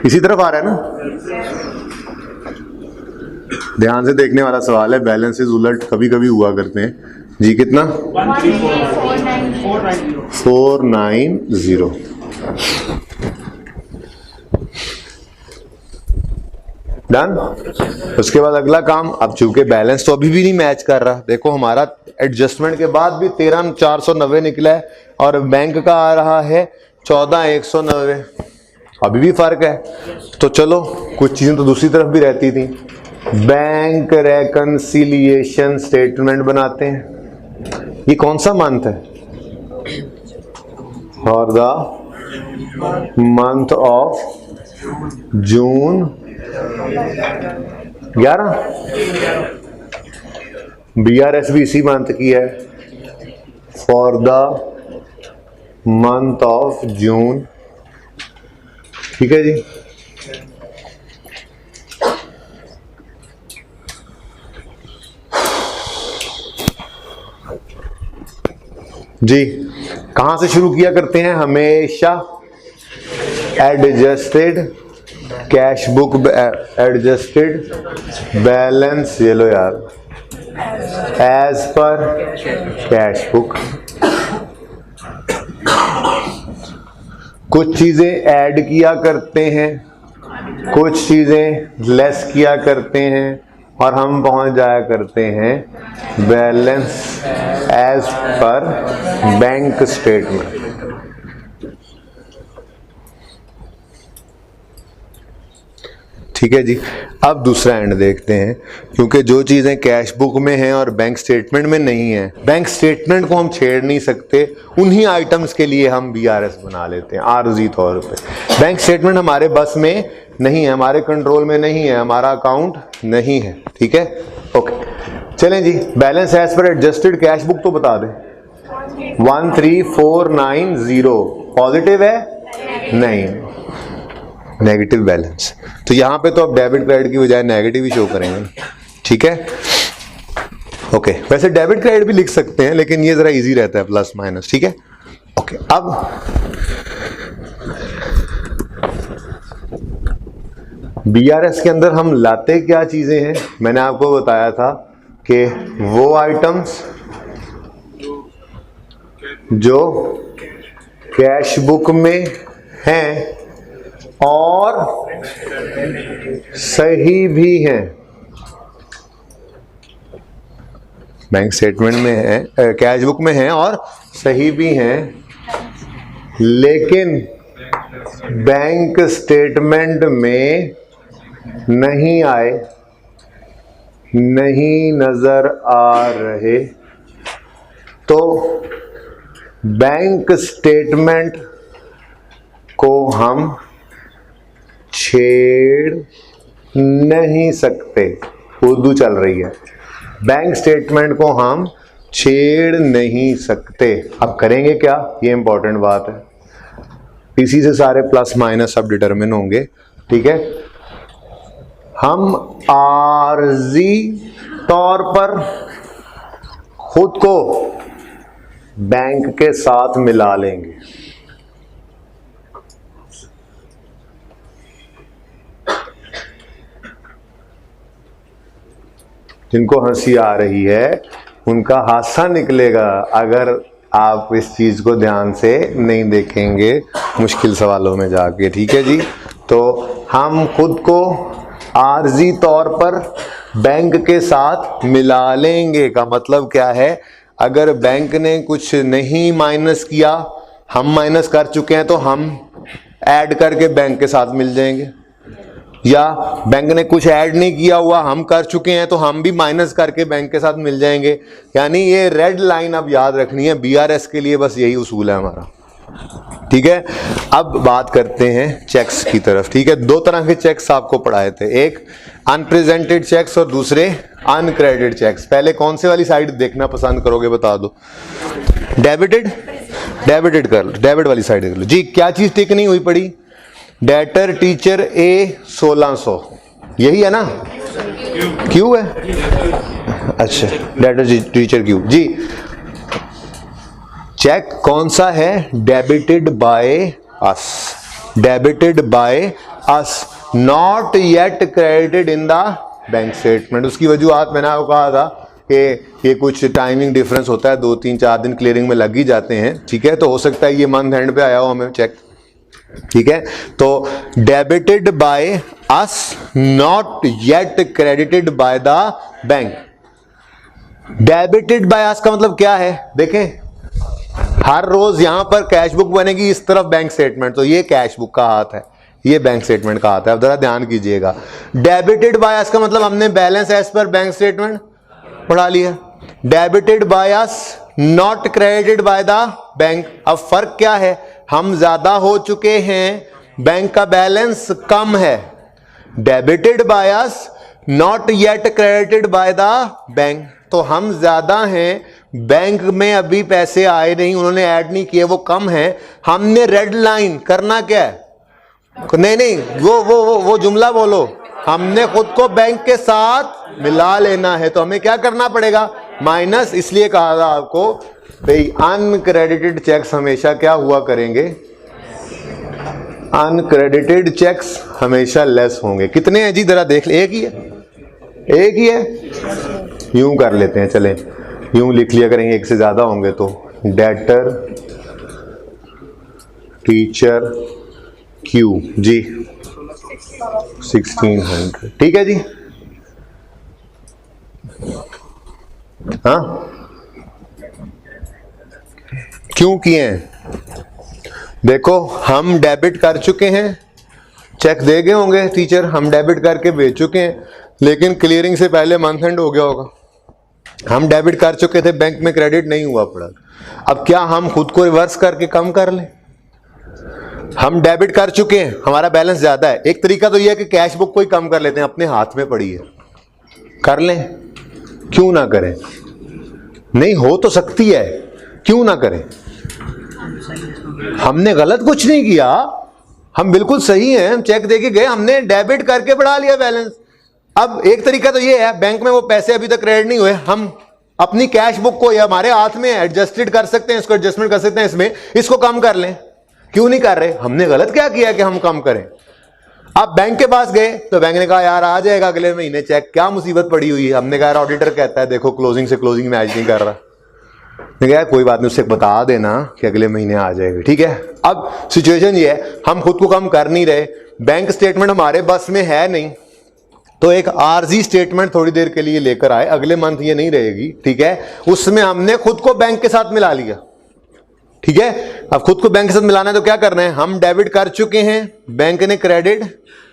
इसी तरफ आ रहा है ना, ध्यान से देखने वाला सवाल है, बैलेंसेस उलट कभी कभी हुआ करते हैं जी। कितना, 490। डन। उसके बाद अगला काम, अब चूंकि बैलेंस तो अभी भी नहीं मैच कर रहा, देखो हमारा एडजस्टमेंट के बाद भी 13,490 निकला है और बैंक का आ रहा है 14,190, अभी भी फर्क है। तो चलो कुछ चीजें तो दूसरी तरफ भी रहती थी, बैंक रेकंसिलिएशन स्टेटमेंट बनाते हैं। ये कौन सा मंथ है, for the month of June 11, BRS भी इसी मंथ की है, for the month of June, ठीक है जी। जी कहां से शुरू किया करते हैं, हमेशा adjusted cash book, adjusted balance, ये लो यार, एज पर कैश बुक। कुछ चीजें ऐड किया करते हैं, कुछ चीजें लेस किया करते हैं और हम पहुंच जाया करते हैं balance as per bank statement. ठीक है जी। अब दूसरा एंड देखते हैं, क्योंकि जो चीज़ें कैश बुक में हैं और बैंक स्टेटमेंट में नहीं है, बैंक स्टेटमेंट को हम छेड़ नहीं सकते, उन्हीं आइटम्स के लिए हम बीआरएस बना लेते हैं आर्जी तौर पे। बैंक स्टेटमेंट हमारे बस में नहीं है, हमारे कंट्रोल में नहीं है, हमारा अकाउंट नहीं है। ठीक है, ओके। चलें जी, balance as per adjusted cash book तो बता दें। 13490 पॉजिटिव है? नहीं, नेगेटिव बैलेंस। तो यहां पे तो अब डेबिट क्रेडिट की बजाय नेगेटिव ही शो करेंगे। ठीक है, ओके। वैसे डेबिट क्रेडिट भी लिख सकते हैं, लेकिन ये जरा इजी रहता है, प्लस माइनस। ठीक है, ओके। अब बीआरएस के अंदर हम लाते क्या चीजें हैं, मैंने आपको बताया था कि वो आइटम्स जो कैश बुक में हैं और सही भी हैं, बैंक स्टेटमेंट में है, कैश बुक में हैं और सही भी हैं, लेकिन बैंक स्टेटमेंट में नहीं आए, नहीं नजर आ रहे, तो बैंक स्टेटमेंट को हम छेड़ नहीं सकते। उर्दू चल रही है, बैंक स्टेटमेंट को हम छेड़ नहीं सकते। अब करेंगे क्या, ये इंपॉर्टेंट बात है, इसी से सारे प्लस माइनस सब डिटरमिन होंगे। ठीक है, हम आर्जी तौर पर खुद को बैंक के साथ मिला लेंगे। जिनको हंसी आ रही है उनका हादसा निकलेगा अगर आप इस चीज को ध्यान से नहीं देखेंगे मुश्किल सवालों में जाके। ठीक है जी, तो हम खुद को आर्जी तौर पर बैंक के साथ मिला लेंगे का मतलब क्या है, अगर बैंक ने कुछ नहीं माइनस किया, हम माइनस कर चुके हैं, तो हम ऐड करके बैंक के साथ मिल जाएंगे, या बैंक ने कुछ ऐड नहीं किया हुआ, हम कर चुके हैं, तो हम भी माइनस करके बैंक के साथ मिल जाएंगे। यानी ये रेड लाइन अब याद रखनी है, बीआरएस के लिए बस यही उसूल है हमारा। ठीक है, अब बात करते हैं चेक्स की तरफ। ठीक है, दो तरह के चेक्स आपको पढ़ाए थे, एक अनप्रेजेंटेड चेक्स और दूसरे अनक्रेडिटेड चेक्स। पहले कौन से वाली साइड देखना पसंद करोगे, बता दो। डेबिटेड, डेबिटेड कर लो, डेबिट वाली साइड देख लो जी। क्या चीज टिक नहीं हुई पड़ी, डेटर टीचर ए 1600, यही है ना, क्यू है, अच्छा डेटर टीचर क्यू जी। चेक कौन सा है, debited by us, debited by us, not yet credited in the bank statement. उसकी वजूहत मैंने आपको कहा था कि ये कुछ टाइमिंग डिफरेंस होता है, 2-3-4 दिन क्लियरिंग में लग ही जाते हैं। ठीक है, तो हो सकता है ये मंथ एंड पे आया हो हमें चेक। ठीक है, तो debited by us not yet credited by the bank. Debited by अस का मतलब क्या है, देखें, हर रोज यहां पर कैश बुक बनेगी, इस तरफ बैंक स्टेटमेंट, तो ये कैश बुक का हाथ है, ये बैंक स्टेटमेंट का हाथ है। अब जरा ध्यान कीजिएगा, डेबिटेड बाय अस का मतलब हमने balance as per bank statement पढ़ा लिया, debited by us not credited by the bank. अब फर्क क्या है, हम ज्यादा हो चुके हैं, बैंक का बैलेंस कम है। Debited by us not yet credited by the bank, तो हम ज्यादा हैं, बैंक में अभी पैसे आए नहीं, उन्होंने ऐड नहीं किए, वो कम है। हमने रेड लाइन करना क्या है, नहीं वो जुमला बोलो, हमने खुद को बैंक के साथ मिला लेना है, तो हमें क्या करना पड़ेगा, माइनस। इसलिए कहा था आपको भाई अनक्रेडिटेड चेक्स हमेशा क्या हुआ करेंगे, अनक्रेडिटेड चेक्स हमेशा लेस होंगे। कितने हैं जी, जरा देख ले, एक ही है, एक ही है। यूं कर लेते हैं, चलें यूं लिख लिया करेंगे, एक से ज़्यादा होंगे तो डेटर टीचर क्यू जी 1600, ठीक है जी। हाँ क्यों किए हैं? देखो हम डेबिट कर चुके हैं, चेक दे गए होंगे टीचर, हम डेबिट करके भेज चुके हैं, लेकिन क्लियरिंग से पहले मंथ एंड हो गया होगा, हम डेबिट कर चुके थे, बैंक में क्रेडिट नहीं हुआ पड़ा। अब क्या हम खुद को रिवर्स करके कम कर लें? हम डेबिट कर चुके हैं, हमारा बैलेंस ज्यादा है, एक तरीका तो यह है कि कैश बुक को ही कम कर लेते हैं, अपने हाथ में पड़ी है, कर लें, क्यों ना करें? नहीं हो तो सकती है, क्यों ना करें? हमने गलत कुछ नहीं किया, हम बिल्कुल सही हैं, हम चेक देके गए, हमने डेबिट करके बढ़ा लिया बैलेंस। अब एक तरीका तो ये है, बैंक में वो पैसे अभी तक क्रेडिट नहीं हुए, हम अपनी कैश बुक को, या हमारे हाथ में एडजस्टेड कर सकते हैं, इसको एडजस्टमेंट कर सकते हैं, इसमें इसको कम कर लें। क्यों नहीं कर रहे? हमने गलत क्या किया कि हम कम करें? आप बैंक के पास गए तो बैंक ने कहा यार आ जाएगा अगले महीने चेक, क्या मुसीबत पड़ी हुई है? हमने कहा यार ऑडिटर कहता है देखो क्लोजिंग से क्लोजिंग मैच नहीं कर रहा। कहा कोई बात नहीं, उससे बता देना कि अगले महीने आ जाएगा, ठीक है। अब सिचुएशन ये है, हम खुद को कम कर नहीं रहे, बैंक स्टेटमेंट हमारे बस में है नहीं, तो एक आरजी स्टेटमेंट थोड़ी देर के लिए लेकर आए, अगले मंथ ये नहीं रहेगी, ठीक है। उसमें हमने खुद को बैंक के साथ मिला लिया, ठीक है। अब खुद को बैंक के साथ मिलाना है तो क्या करना है? हम डेबिट कर चुके हैं, बैंक ने क्रेडिट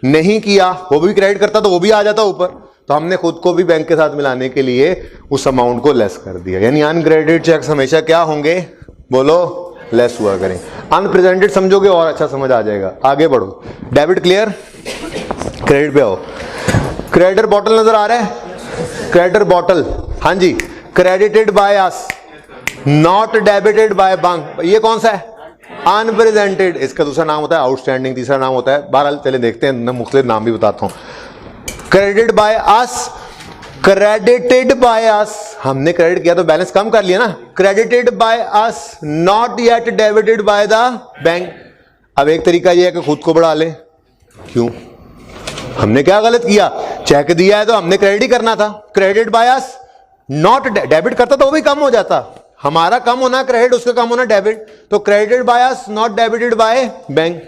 नहीं किया, वो भी क्रेडिट करता तो वो भी आ जाता ऊपर, तो हमने खुद को भी बैंक के साथ मिलाने के लिए उस अमाउंट को लेस कर दिया। यानी अनक्रेडिटेड चेक्स हमेशा क्या होंगे? बोलो, लेस हुआ करें। अनप्रेजेंटेड समझोगे और अच्छा समझ आ जाएगा। आगे बढ़ो, डेबिट क्लियर, क्रेडिट पे आओ। क्रेडिटर बॉटल नजर आ रहा है? क्रेडिटर बॉटल, हाँ जी, credited by us not debited by bank, ये कौन सा है? अनप्रेजेंटेड। इसका दूसरा नाम होता है आउटस्टैंडिंग, तीसरा नाम होता है, बहरहाल चले देखते हैं, मैं मुख्तलिफ नाम भी बताता हूं। Credited by us, credited by अस, हमने क्रेडिट किया तो बैलेंस कम कर लिया ना। Credited by us not yet debited bye the bank. अब एक तरीका यह है कि खुद को बढ़ा ले। क्यों? हमने क्या गलत किया? चेक दिया है तो हमने क्रेडिट ही करना था। Credit by us not debit करता तो वो भी कम हो जाता, हमारा कम होना क्रेडिट, उसका कम होना डेबिट, तो credited by us not debited by bank,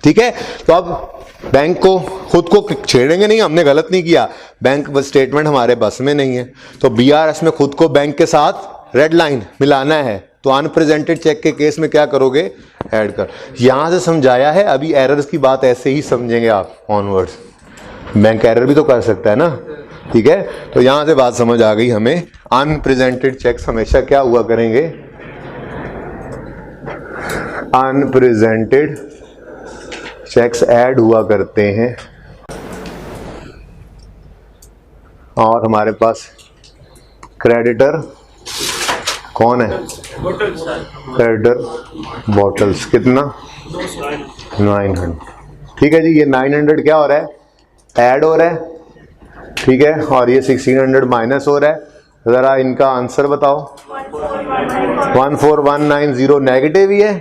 ठीक है। तो अब बैंक को खुद को छेड़ेंगे नहीं, हमने गलत नहीं किया, बैंक स्टेटमेंट हमारे बस में नहीं है, तो बीआरएस में खुद को बैंक के साथ रेड लाइन मिलाना है, तो अनप्रेजेंटेड चेक के केस में क्या करोगे? ऐड कर। यहां से समझाया है, अभी एरर्स की बात ऐसे ही समझेंगे आप ऑनवर्ड्स, बैंक एरर भी तो कर सकता है ना, ठीक है। तो यहां से बात समझ आ गई हमें, अनप्रेजेंटेड चेक्स हमेशा क्या हुआ करेंगे? अनप्रेजेंटेड चेक्स ऐड हुआ करते हैं, और हमारे पास क्रेडिटर कौन है? क्रेडिटर बॉटल्स, कितना? 900, ठीक है जी। ये 900 क्या हो रहा है? ऐड हो रहा है, ठीक है, और ये 1600 माइनस हो रहा है। जरा इनका आंसर बताओ। 14190 नेगेटिव ही है,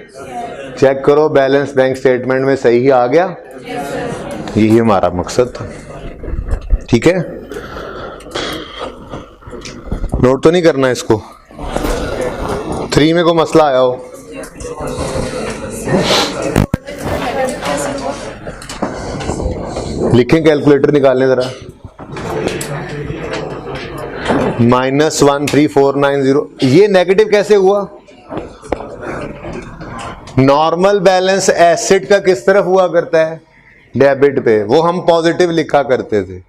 चेक करो बैलेंस बैंक स्टेटमेंट में सही ही आ गया, यही हमारा मकसद था, ठीक है। नोट तो नहीं करना इसको, 3 में कोई मसला आया हो? लिखें, कैलकुलेटर निकालें जरा। -13490, ये नेगेटिव कैसे हुआ? नॉर्मल बैलेंस एसेट का किस तरफ हुआ करता है? डेबिट पे, वो हम पॉजिटिव लिखा करते थे,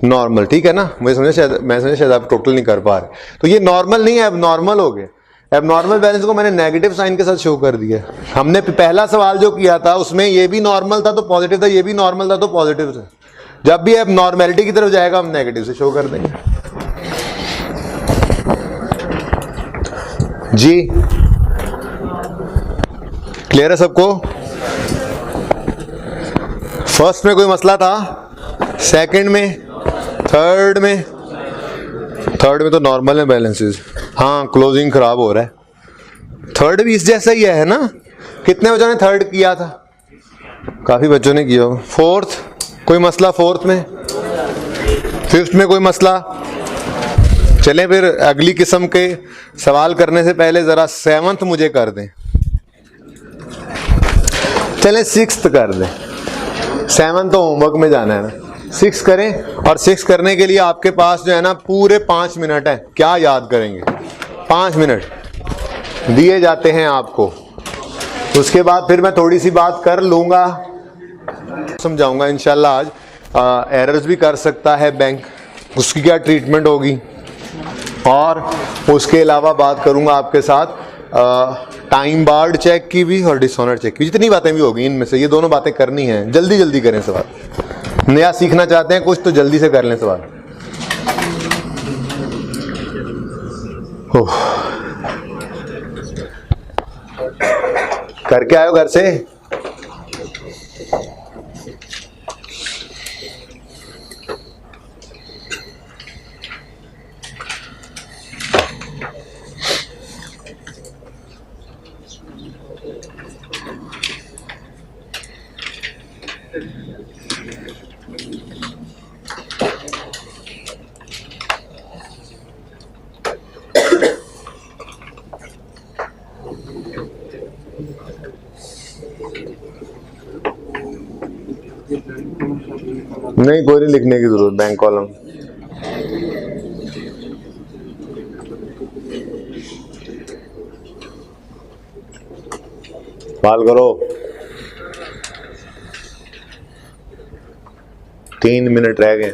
नॉर्मल, ठीक है ना। मैं समझा शायद आप टोटल नहीं कर पा रहे, तो ये नॉर्मल नहीं है, अब नॉर्मल हो गए। अब नॉर्मल बैलेंस को मैंने नेगेटिव साइन के साथ शो कर दिया। हमने पहला सवाल जो किया था उसमें ये भी नॉर्मल था तो पॉजिटिव था, ये भी नॉर्मल था तो पॉजिटिव था। जब भी अब नॉर्मेलिटी की तरफ जाएगा हम नेगेटिव से शो कर देंगे जी। क्लियर है सबको? फर्स्ट में कोई मसला था? सेकंड में? थर्ड में? थर्ड में तो नॉर्मल है बैलेंसेस, हाँ क्लोजिंग खराब हो रहा है। थर्ड भी इस जैसा ही है ना? कितने बच्चों ने थर्ड किया था? काफी बच्चों ने किया। फोर्थ कोई मसला? फोर्थ में? फिफ्थ में कोई मसला? चलें फिर अगली किस्म के सवाल करने से पहले ज़रा 7th मुझे कर दें। चलें 6th कर दें, 7 तो होमवर्क में जाना है ना। 6 करें, और 6 करने के लिए आपके पास जो है ना पूरे 5 मिनट है। क्या याद करेंगे? 5 मिनट दिए जाते हैं आपको। उसके बाद फिर मैं थोड़ी सी बात कर लूँगा, समझाऊंगा इंशाल्लाह। आज एरर्स भी कर सकता है बैंक, उसकी क्या ट्रीटमेंट होगी, और उसके अलावा बात करूंगा आपके साथ टाइम बार्ड चेक की भी और डिसऑनर चेक की। जितनी बातें भी होगी इनमें से ये दोनों बातें करनी है। जल्दी जल्दी करें सवाल। नया सीखना चाहते हैं कुछ तो जल्दी से कर लें सवाल। करके आयो घर से? नहीं, कोई नहीं लिखने की जरूरत। बैंक कॉलम सवाल करो। 3 मिनट रह गए।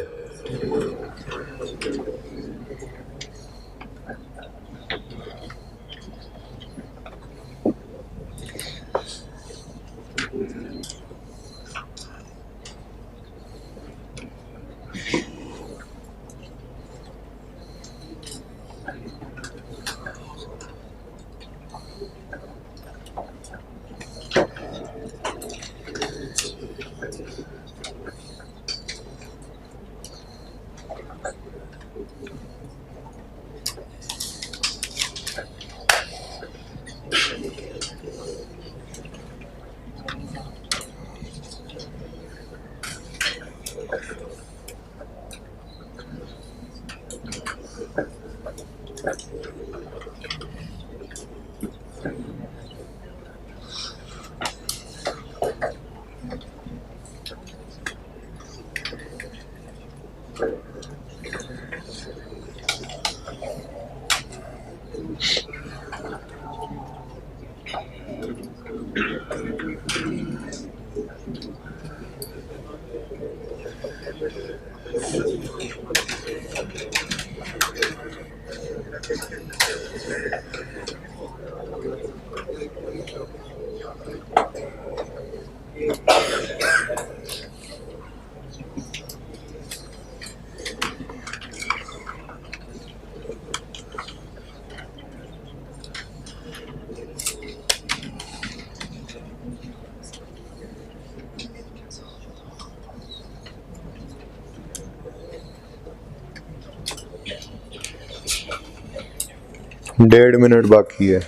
डेढ़ मिनट बाकी है।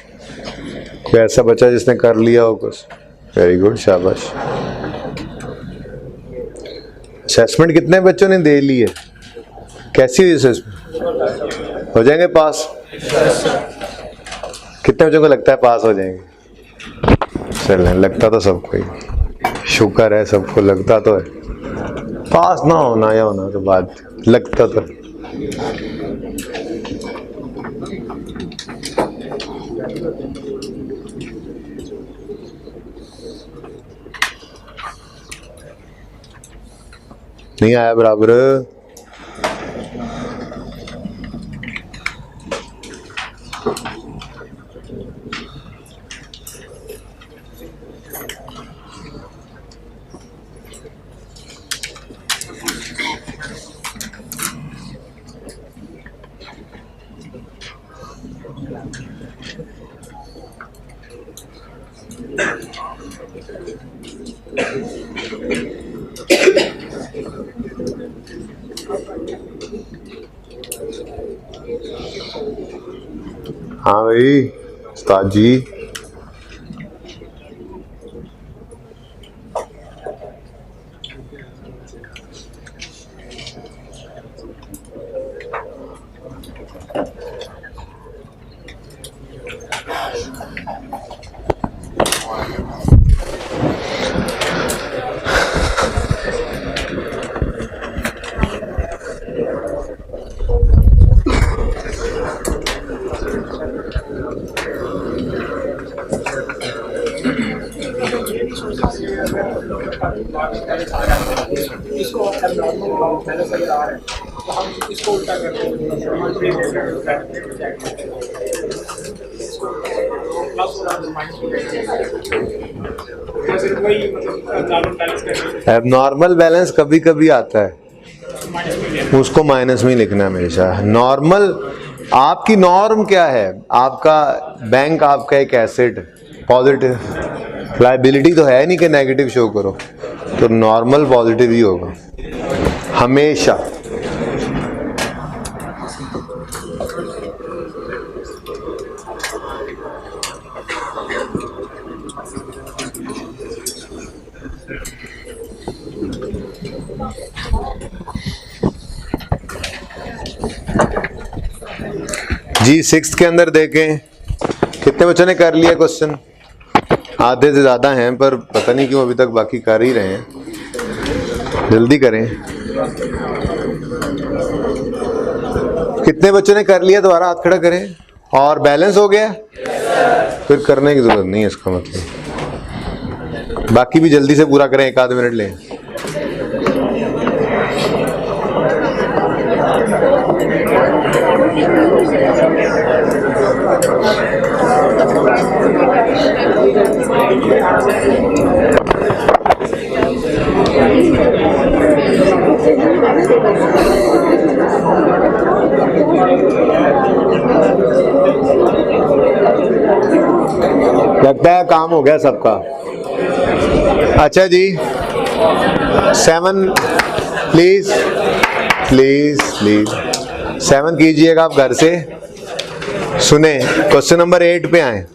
कोई ऐसा बच्चा जिसने कर लिया हो कुछ? वेरी गुड, शाबाश। असेसमेंट कितने बच्चों ने दे ली है? कैसी हुई असेसमेंट? हो जाएंगे पास? कितने बच्चों को लगता है पास हो जाएंगे? चलें, लगता तो सबको ही। शुक्र है सबको लगता तो है। पास ना होना या होना तो बात, लगता तो नहीं आया बराबर। हाँ भाई उस्ताद जी। इसको नॉर्मल बैलेंस अगर आ रहा है तो हम इसको उल्टा करते हैं, एबनॉर्मल बैलेंस कभी कभी आता है, उसको माइनस में ही लिखना है हमेशा। नॉर्मल, आपकी नॉर्म क्या है? आपका बैंक आपका एक एसेट, पॉजिटिव लायबिलिटी तो है नहीं कि नेगेटिव शो करो, तो नॉर्मल पॉजिटिव ही होगा हमेशा। जी 6th के अंदर देखें कितने बच्चों ने कर लिया क्वेश्चन? आधे से ज़्यादा हैं, पर पता नहीं क्यों अभी तक बाकी कर ही रहे हैं। जल्दी करें। कितने बच्चों ने कर लिया? दोबारा हाथ खड़ा करें। और बैलेंस हो गया? फिर करने की ज़रूरत नहीं है, इसका मतलब। बाकी भी जल्दी से पूरा करें, 1 आध मिनट लें। लगता है काम हो गया सबका। अच्छा जी 7 प्लीज प्लीज प्लीज 7 कीजिएगा आप घर से। सुने, क्वेश्चन नंबर 8 पे आए।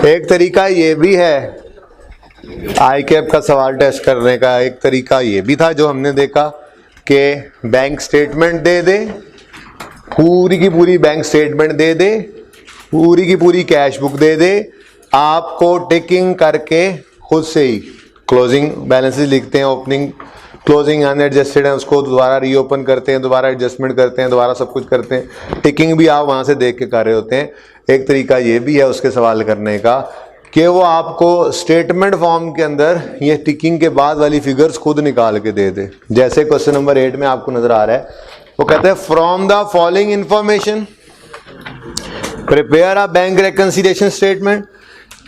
एक तरीका ये भी है आई कैप का सवाल टेस्ट करने का, एक तरीका ये भी था जो हमने देखा कि बैंक स्टेटमेंट दे दे, पूरी की पूरी बैंक स्टेटमेंट दे दे, पूरी की पूरी कैश बुक दे दे, आपको टिकिंग करके खुद से ही क्लोजिंग बैलेंसेस लिखते हैं, ओपनिंग क्लोजिंग अनएडजस्टेड है उसको दोबारा रीओपन करते हैं, दोबारा एडजस्टमेंट करते हैं, दोबारा सब कुछ करते हैं, टिकिंग भी आप वहाँ से देख के कर रहे होते हैं। एक तरीका ये भी है उसके सवाल करने का कि वो आपको स्टेटमेंट फॉर्म के अंदर ये टिकिंग के बाद वाली फिगर्स खुद निकाल के दे दे। जैसे क्वेश्चन नंबर 8 में आपको नजर आ रहा है, वो कहते हैं from the following information prepare a bank reconciliation statement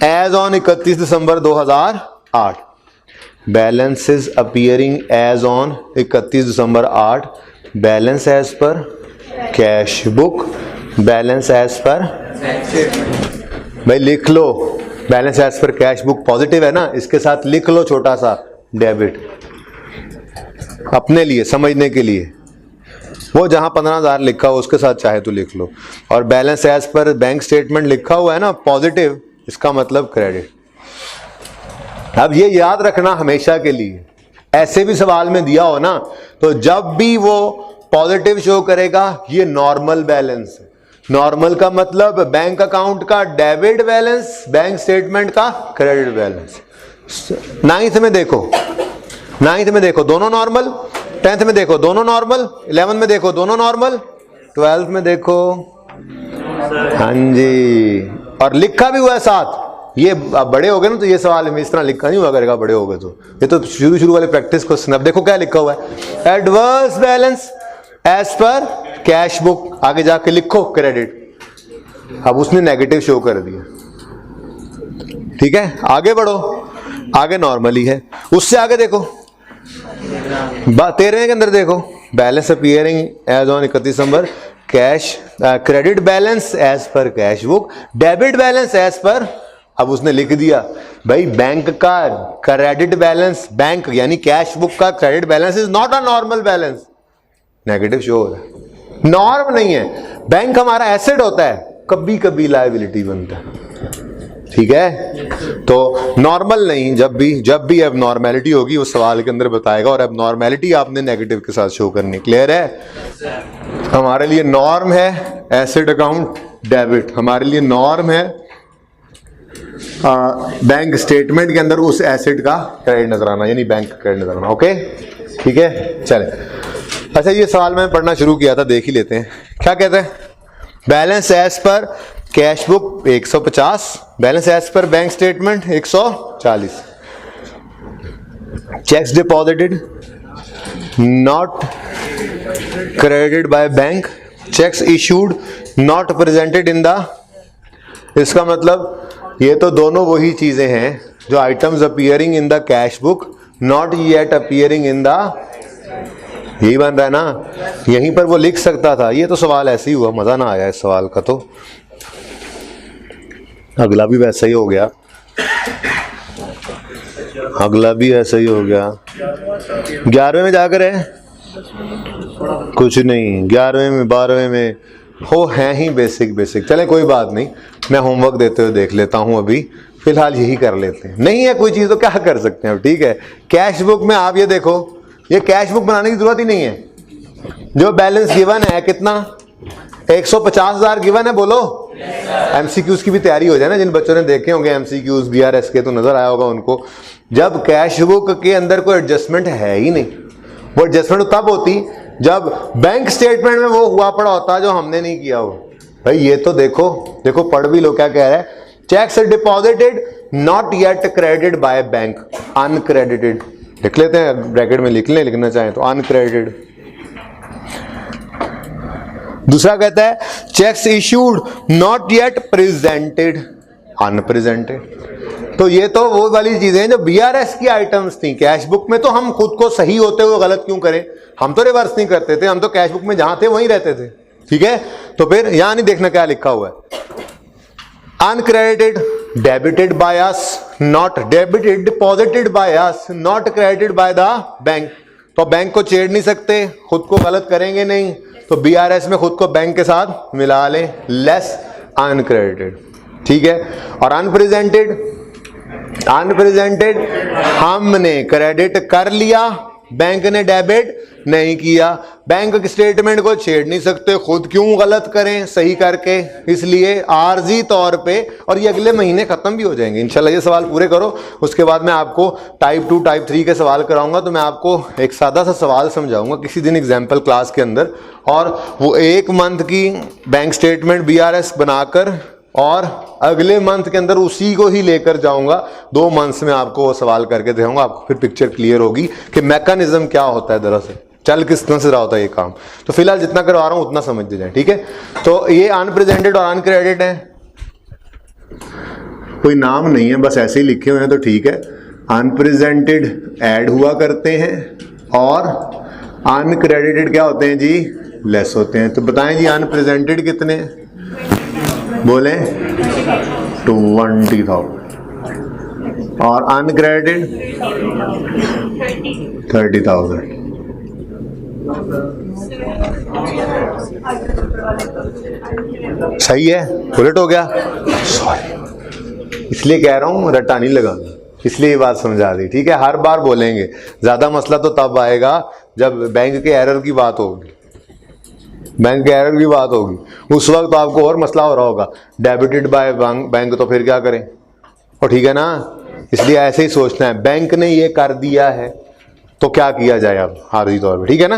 as on 31 December 2008, balances appearing as on 31 December 8, balance as per cash book, balance as per, भाई लिख लो, balance as per cash book positive है ना, इसके साथ लिख लो छोटा सा डेबिट अपने लिए समझने के लिए, वो जहां 15,000 लिखा हो उसके साथ चाहे तो लिख लो। और balance as per bank statement लिखा हुआ है ना पॉजिटिव, इसका मतलब क्रेडिट। अब ये याद रखना हमेशा के लिए, ऐसे भी सवाल में दिया हो ना तो जब भी वो पॉजिटिव शो करेगा ये नॉर्मल बैलेंस है। नॉर्मल का मतलब बैंक अकाउंट का डेबिट बैलेंस, बैंक स्टेटमेंट का क्रेडिट बैलेंस। 9th में देखो, 9th में देखो दोनों नॉर्मल, 10th में देखो दोनों नॉर्मल, 11th में देखो दोनों नॉर्मल, 12th में देखो, हाँ जी, और लिखा भी हुआ है साथ। ये बड़े हो गए ना तो ये सवाल में इस तरह लिखा नहीं हुआ करेगा बड़े हो गए तो, ये तो शुरू वाले प्रैक्टिस क्वेश्चन। अब देखो क्या लिखा हुआ है, adverse balance as per cash book, आगे जाके लिखो क्रेडिट। अब उसने नेगेटिव शो कर दिया, ठीक है, आगे बढ़ो, आगे नॉर्मली है, उससे आगे देखो 13 के अंदर देखो, balance appearing as on 31 December, cash credit balance as per cash book, debit balance as per, अब उसने लिख दिया भाई बैंक का क्रेडिट बैलेंस, बैंक यानी कैश बुक का credit balance is not a normal balance, negative show हो रहा है, नॉर्म नहीं है। बैंक हमारा एसेट होता है, कभी कभी लायबिलिटी बनता है, ठीक है, तो नॉर्मल नहीं। जब भी अब नॉर्मेलिटी होगी उस सवाल के अंदर बताएगा, और अब नॉर्मेलिटी आपने नेगेटिव के साथ शो करनी। क्लियर है? हमारे लिए नॉर्म है एसेट अकाउंट डेबिट, हमारे लिए नॉर्म है बैंक स्टेटमेंट के अंदर उस एसेट का क्रेडिट नजर आना, यानी बैंक का क्रेडिट नजर आना। ओके ठीक है, चले। अच्छा ये सवाल मैंने पढ़ना शुरू किया था, देख ही लेते हैं क्या कहते हैं। Balance as per cash book 150, balance as per bank statement 140, cheques deposited not credited by bank, cheques issued not presented in the, इसका मतलब ये तो दोनों वही चीजें हैं जो items appearing in the cash book not yet appearing in the, यही बन रहा है ना, यहीं पर वो लिख सकता था। ये तो सवाल ऐसे ही हुआ, मजा ना आया इस सवाल का। तो अगला भी वैसा ही हो गया, अगला भी ऐसा ही हो गया। 11वें में जाकर है कुछ नहीं, 11वें में 12वें में हो है ही बेसिक बेसिक। चले कोई बात नहीं, मैं होमवर्क देते हुए देख लेता हूं, अभी फिलहाल यही कर लेते हैं। नहीं है कोई चीज़ तो क्या कर सकते हैं, ठीक है। कैश बुक में आप ये देखो, ये कैश बुक बनाने की जरूरत ही नहीं है। जो बैलेंस गिवन है कितना, 150,000 गिवन है, बोलो। एमसीक्यूज की भी तैयारी हो जाए ना, जिन बच्चों ने देखे होंगे एमसीक्यूज बीआरएस के, तो नजर आया होगा उनको। जब कैश बुक के अंदर कोई एडजस्टमेंट है ही नहीं, वो एडजस्टमेंट तब होती जब बैंक स्टेटमेंट में वो हुआ पड़ा होता जो हमने नहीं किया हो। भाई ये तो देखो देखो, पढ़ भी लो क्या कह रहा है। Checks deposited not yet credited by bank, uncredited लिख लेते हैं, ब्रैकेट में लिख लें, लिखना चाहें तो अनक्रेडिटेड। दूसरा कहता है cheques issued not yet presented, unpresented. तो ये तो वो वाली चीजें हैं जो बीआरएस की आइटम्स थी। कैश बुक में तो हम खुद को सही होते हुए गलत क्यों करें, हम तो रिवर्स नहीं करते थे, हम तो कैश बुक में जहां थे वहीं रहते थे, ठीक है। तो फिर यहां नहीं देखना क्या लिखा हुआ है, uncredited debited by us, not debited deposited bye us, not credited by the bank. तो बैंक को छेड़ नहीं सकते, खुद को गलत करेंगे नहीं, तो बीआरएस में खुद को बैंक के साथ मिला लें, लेस अनक्रेडिटेड, ठीक है। और अनप्रेजेंटेड, अनप्रेजेंटेड हमने क्रेडिट कर लिया, बैंक ने डेबिट नहीं किया। बैंक के स्टेटमेंट को छेड़ नहीं सकते, खुद क्यों गलत करें सही करके, इसलिए आर्जी तौर पे। और ये अगले महीने खत्म भी हो जाएंगे इंशाल्लाह। ये सवाल पूरे करो, उसके बाद मैं आपको टाइप 2 टाइप 3 के सवाल कराऊंगा। तो मैं आपको एक सादा सा सवाल समझाऊंगा किसी दिन एग्जाम्पल क्लास के अंदर, और वो 1 मंथ की बैंक स्टेटमेंट बीआरएस बनाकर और अगले मंथ के अंदर उसी को ही लेकर जाऊंगा। 2 मंथ्स में आपको वो सवाल करके दिखाऊंगा, आपको फिर पिक्चर क्लियर होगी कि मैकेनिज्म क्या होता है, दरअसल चल किस तरह से रहा होता है ये काम। तो फिलहाल जितना करवा रहा हूं उतना समझ जाए, ठीक है। तो ये अनप्रेजेंटेड और अनक्रेडिटेड है, कोई नाम नहीं है, बस ऐसे ही लिखे हुए हैं तो ठीक है। अनप्रेजेंटेड ऐड हुआ करते हैं और अनक्रेडिटेड क्या होते हैं जी, लेस होते हैं। तो बताएं जी अनप्रेजेंटेड कितने बोले, 20,000 और अनक्रेडिटेड 30,000। सही है, उलट हो गया, सॉरी, इसलिए कह रहा हूं रट्टा नहीं लगाना, इसलिए ये बात समझा दी, ठीक है। हर बार बोलेंगे, ज्यादा मसला तो तब आएगा जब बैंक के एरर की बात होगी, बैंक के एरर की बात होगी, उस वक्त तो आपको और मसला हो रहा होगा। डेबिटेड बाय बैंक, तो फिर क्या करें, और ठीक है ना। इसलिए ऐसे ही सोचना है, बैंक ने ये कर दिया है तो क्या किया जाए अब आर्जी तौर पे, ठीक है ना।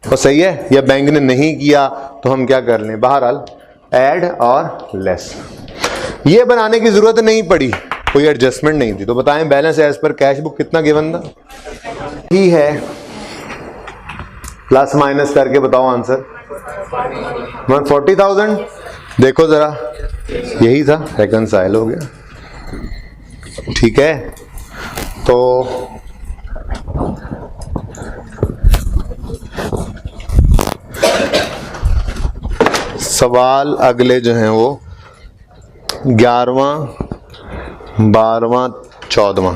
तो सही है, या बैंक ने नहीं किया तो हम क्या कर लें, बहरहाल ऐड और लेस। ये बनाने की जरूरत नहीं पड़ी, कोई एडजस्टमेंट नहीं थी। तो बताएं balance as per cash book कितना गिवन था, ही है, प्लस माइनस करके बताओ आंसर। 140,000, देखो जरा, यही था, रेकनसाइल हो गया, ठीक है। तो सवाल अगले जो हैं वो 11वां 12वां 14वां,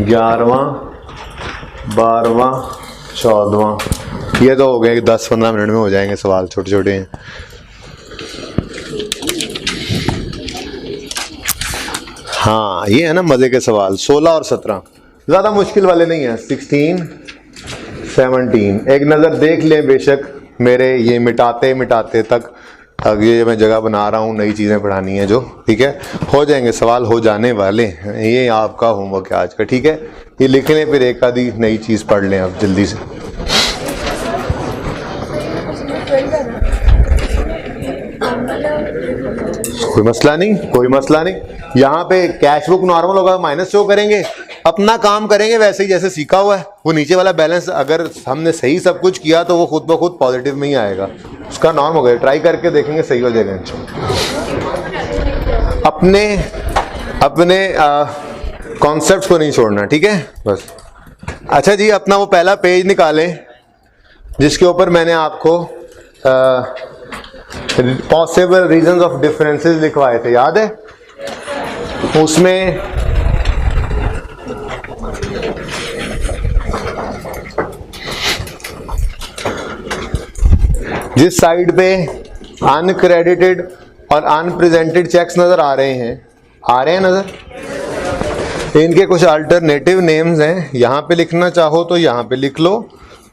11वां 12वां 14वां, ये तो हो गए 10-15 मिनट में हो जाएंगे सवाल, छोटे छोटे हैं। हाँ ये है ना मजे के सवाल, 16 और 17 ज्यादा मुश्किल वाले नहीं है। 16, 17 एक नजर देख लें बेशक, मेरे ये मिटाते मिटाते तक ये मैं जगह बना रहा हूँ, नई चीज़ें पढ़ानी है जो, ठीक है, हो जाएंगे, सवाल हो जाने वाले हैं। ये आपका होमवर्क है आज का, ठीक है। ये लिख लें, फिर एक आधी नई चीज़ पढ़ लें आप जल्दी से। कोई मसला नहीं, कोई मसला नहीं। यहाँ पे कैश बुक नॉर्मल होगा, माइनस शो करेंगे, अपना काम करेंगे वैसे ही जैसे सीखा हुआ है। वो नीचे वाला बैलेंस अगर हमने सही सब कुछ किया तो वो खुद ब खुद पॉजिटिव में ही आएगा, उसका नॉर्म हो गया। ट्राई करके देखेंगे, सही हो जाएगा। अपने अपने कॉन्सेप्ट को नहीं छोड़ना, ठीक है बस। अच्छा जी, अपना वो पहला पेज निकालें जिसके ऊपर मैंने आपको पॉसिबल रीजंस ऑफ डिफरेंसेस लिखवाए थे, याद है? उसमें जिस साइड पे अनक्रेडिटेड और अनप्रेजेंटेड चेक्स नजर आ रहे हैं नजर, इनके कुछ अल्टरनेटिव नेम्स हैं। यहां पे लिखना चाहो तो यहां पे लिख लो,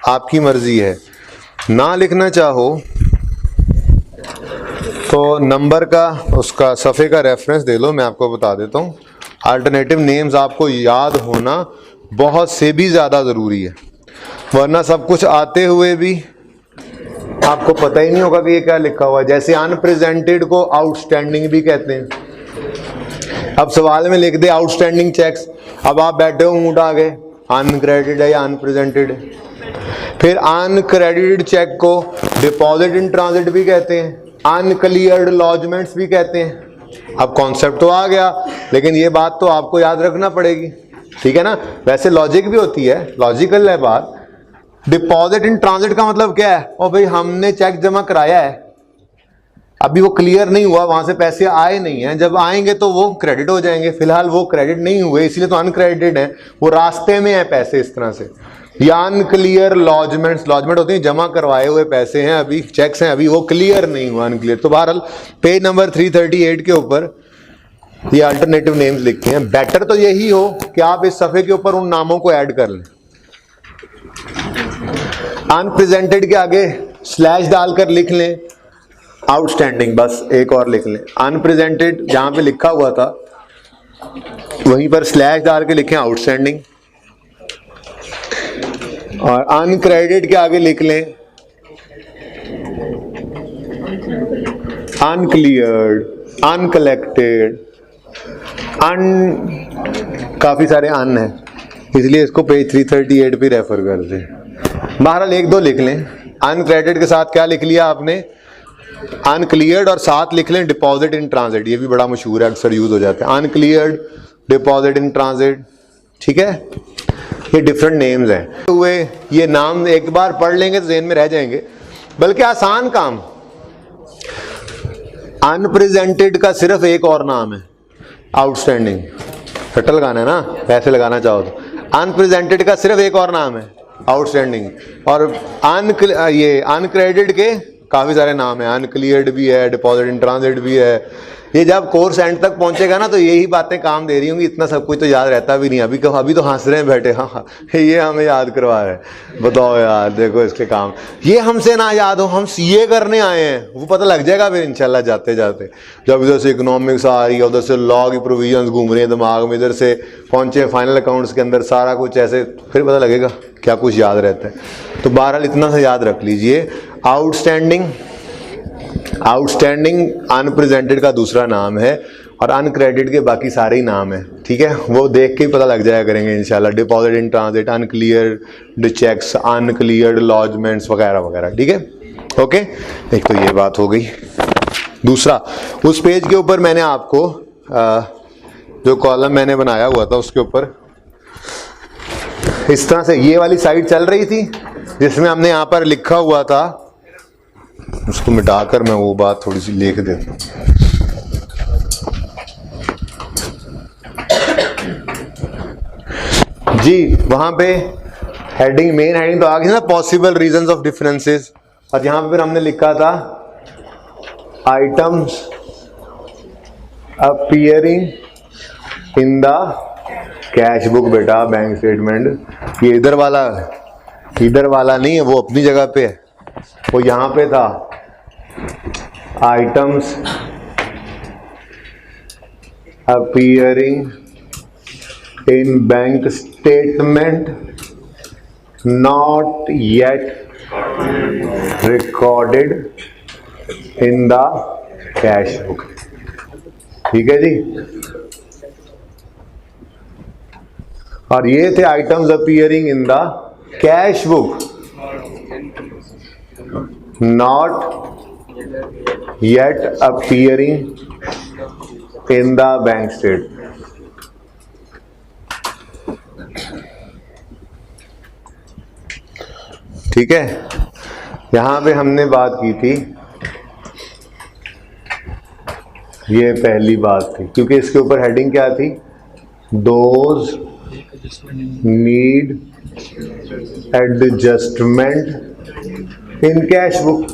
आपकी मर्जी है। ना लिखना चाहो तो नंबर का, उसका सफ़े का रेफरेंस दे लो, मैं आपको बता देता हूँ। अल्टरनेटिव नेम्स आपको याद होना बहुत से भी ज़्यादा ज़रूरी है, वरना सब कुछ आते हुए भी आपको पता ही नहीं होगा कि ये क्या लिखा हुआ है। जैसे अनप्रेजेंटेड को आउटस्टैंडिंग भी कहते हैं। अब सवाल में लिख दे आउटस्टैंडिंग चेक्स, अब आप बैठे हो ऊँट आ गए, अनक्रेडिटेड है या अनप्रेजेंटेड है। फिर अनक्रेडिटेड चेक को डिपॉजिट इन ट्रांजिट भी कहते हैं, अनक्लियर्ड लॉजमेंट्स भी कहते हैं। अब कॉन्सेप्ट तो आ गया, लेकिन ये बात तो आपको याद रखना पड़ेगी, ठीक है ना। वैसे लॉजिक भी होती है, लॉजिकल है बात। डिपॉजिट इन ट्रांजिट का मतलब क्या है? ओ भाई, हमने चेक जमा कराया है, अभी वो क्लियर नहीं हुआ, वहां से पैसे आए नहीं हैं, जब आएंगे तो वो क्रेडिट हो जाएंगे। फिलहाल वो क्रेडिट नहीं हुए, इसलिए तो अनक्रेडिटेड है, वो रास्ते में है पैसे, इस तरह से। या अनक्लियर लॉजमेंट्स, लॉजमेंट होती है जमा करवाए हुए पैसे हैं, अभी चेक्स हैं, अभी वो क्लियर नहीं हुआ, अनक्लियर। तो बहरहाल पेज नंबर 338 के ऊपर ये अल्टरनेटिव नेम्स लिखते हैं। बेटर तो यही हो कि आप इस सफ़े के ऊपर उन नामों को ऐड कर लें। अनप्रेजेंटेड के आगे स्लैश डालकर लिख लें आउटस्टैंडिंग, बस एक और लिख लें। अनप्रेजेंटेड जहां पे लिखा हुआ था वहीं पर स्लैश डाल के लिखें आउटस्टैंडिंग, और अनक्रेडिटेड के आगे लिख लें अनक्लियर्ड, अनकलेक्टेड, काफी सारे अन है, इसलिए इसको पेज 338 पे रेफर कर दें। बहरहाल एक दो लिख लें। अनक्रेडिटेड के साथ क्या लिख लिया आपने? अनक्लियर्ड, और साथ लिख लें डिपॉजिट इन ट्रांजिट, ये भी बड़ा मशहूर है, अक्सर यूज हो जाता है। अनक्लियर्ड, डिपॉजिट इन ट्रांजिट, ठीक है। ये डिफरेंट नेम्स हैं हुए, ये नाम एक बार पढ़ लेंगे तो ज़हन में रह जाएंगे, बल्कि आसान काम। अनप्रेजेंटेड का सिर्फ एक और नाम है आउटस्टैंडिंग, रट्टा लगाना है ना, पैसे लगाना चाहो तो। अनप्रेजेंटेड का सिर्फ एक और नाम है आउटस्टैंडिंग, और ये अनक्रेडिटेड के काफी सारे नाम है, अनक्लियर्ड भी है, डिपॉजिट इन ट्रांजिट भी है। ये जब कोर्स एंड तक पहुंचेगा ना तो यही बातें काम दे रही होंगी, इतना सब कुछ तो याद रहता भी नहीं। अभी तो हंस रहे हैं बैठे, हाँ ये हमें याद करवा रहे हैं, बताओ यार, देखो इसके काम, ये हमसे ना याद हो, हम सीए करने आए हैं, वो पता लग जाएगा फिर इंशाल्लाह जाते जाते। जब इधर से इकोनॉमिक्स आ रही है, उधर से लॉ की प्रोविजंस घूम रही हैं दिमाग में, इधर से पहुंचे फाइनल अकाउंट्स के अंदर, सारा कुछ ऐसे, फिर पता लगेगा क्या कुछ याद रहता है। तो बहरहाल इतना सा याद रख लीजिए, आउटस्टैंडिंग अनप्रेजेंटेड का दूसरा नाम है, और अनक्रेडिटेड के बाकी सारे ही नाम है, ठीक है। वो देख के ही पता लग जाया करेंगे इंशाल्लाह। डिपॉजिट इन ट्रांजिट, अनक्लियर्ड चेक्स, अनक्लियर्ड लॉजमेंट्स वगैरह वगैरह, ठीक है, ओके। एक तो ये बात हो गई। दूसरा, उस पेज के ऊपर मैंने आपको जो कॉलम मैंने बनाया हुआ था उसके ऊपर इस तरह से ये वाली साइड चल रही थी, जिसमें हमने यहाँ पर लिखा हुआ था, उसको मिटाकर मैं वो बात थोड़ी सी लिख देता हूँ। जी, वहां पे हेडिंग, मेन हेडिंग तो आ गई ना, पॉसिबल रीजंस ऑफ डिफरेंसेस, और यहां पे फिर हमने लिखा था items appearing in the cash book. बेटा बैंक स्टेटमेंट ये इधर वाला नहीं है, वो अपनी जगह पे है, वो यहां पे था items appearing in bank statement not yet recorded in the cash book. ठीक है जी। और ये थे items appearing in the cash book not yet appearing in the bank state. ठीक है, यहां पे हमने बात की थी, ये पहली बात थी, क्योंकि इसके ऊपर हेडिंग क्या थी, those need adjustment in cash book.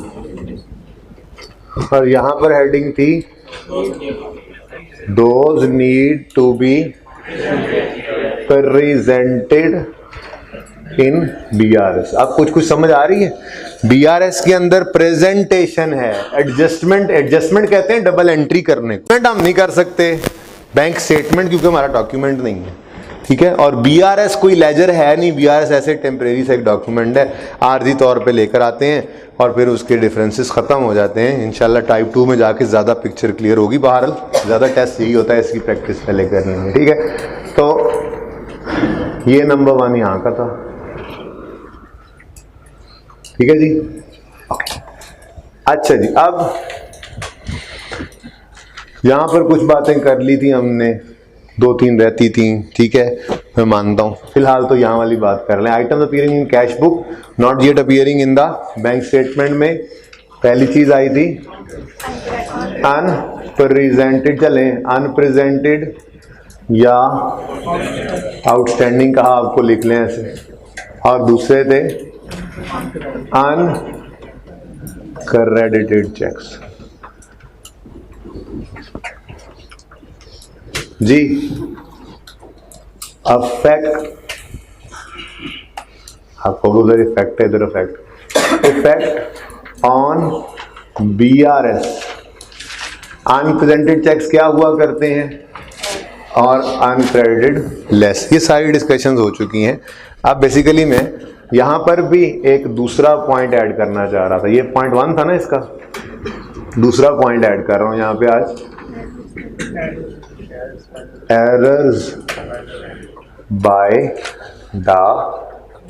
और यहां पर हेडिंग थी those need to be presented in BRS. अब कुछ समझ आ रही है? बीआरएस के अंदर प्रेजेंटेशन है, एडजस्टमेंट कहते हैं डबल एंट्री करने को। हम नहीं कर सकते बैंक स्टेटमेंट क्योंकि हमारा डॉक्यूमेंट नहीं है। ठीक है, और बीआरएस कोई लेजर है नहीं, बीआरएस ऐसे टेम्परेरी सा एक डॉक्यूमेंट है, आर्जी तौर पे लेकर आते हैं और फिर उसके डिफरेंसेस खत्म हो जाते हैं। इंशाल्लाह टाइप 2 में जाके ज़्यादा पिक्चर क्लियर होगी। बहरहाल ज़्यादा टेस्ट यही होता है, इसकी प्रैक्टिस पहले करनी है। ठीक है, तो ये नंबर 1 यहाँ का था। ठीक है जी। अच्छा जी, अब यहां पर कुछ बातें कर ली थी हमने, 2-3 रहती थी। ठीक है, मैं मानता हूं। फिलहाल तो यहां वाली बात कर लें। Items appearing in cash book not yet appearing in the bank statement में पहली चीज आई थी अनप्रेजेंटेड। चलें, अनप्रेजेंटेड या आउटस्टैंडिंग कहा आपको, लिख लें ऐसे। और दूसरे थे अनक्रेडिटेड चेक्स। जी, अफेक्ट, आपको उधर इफेक्ट है, इधर affect, effect on BRS. Unpresented cheques क्या हुआ करते हैं और अनक्रेडिटेड लेस। ये सारी डिस्कशंस हो चुकी हैं। अब बेसिकली मैं यहां पर भी एक दूसरा पॉइंट ऐड करना चाह रहा था। ये पॉइंट 1 था ना, इसका दूसरा पॉइंट ऐड कर रहा हूं यहां पे आज। Errors bye the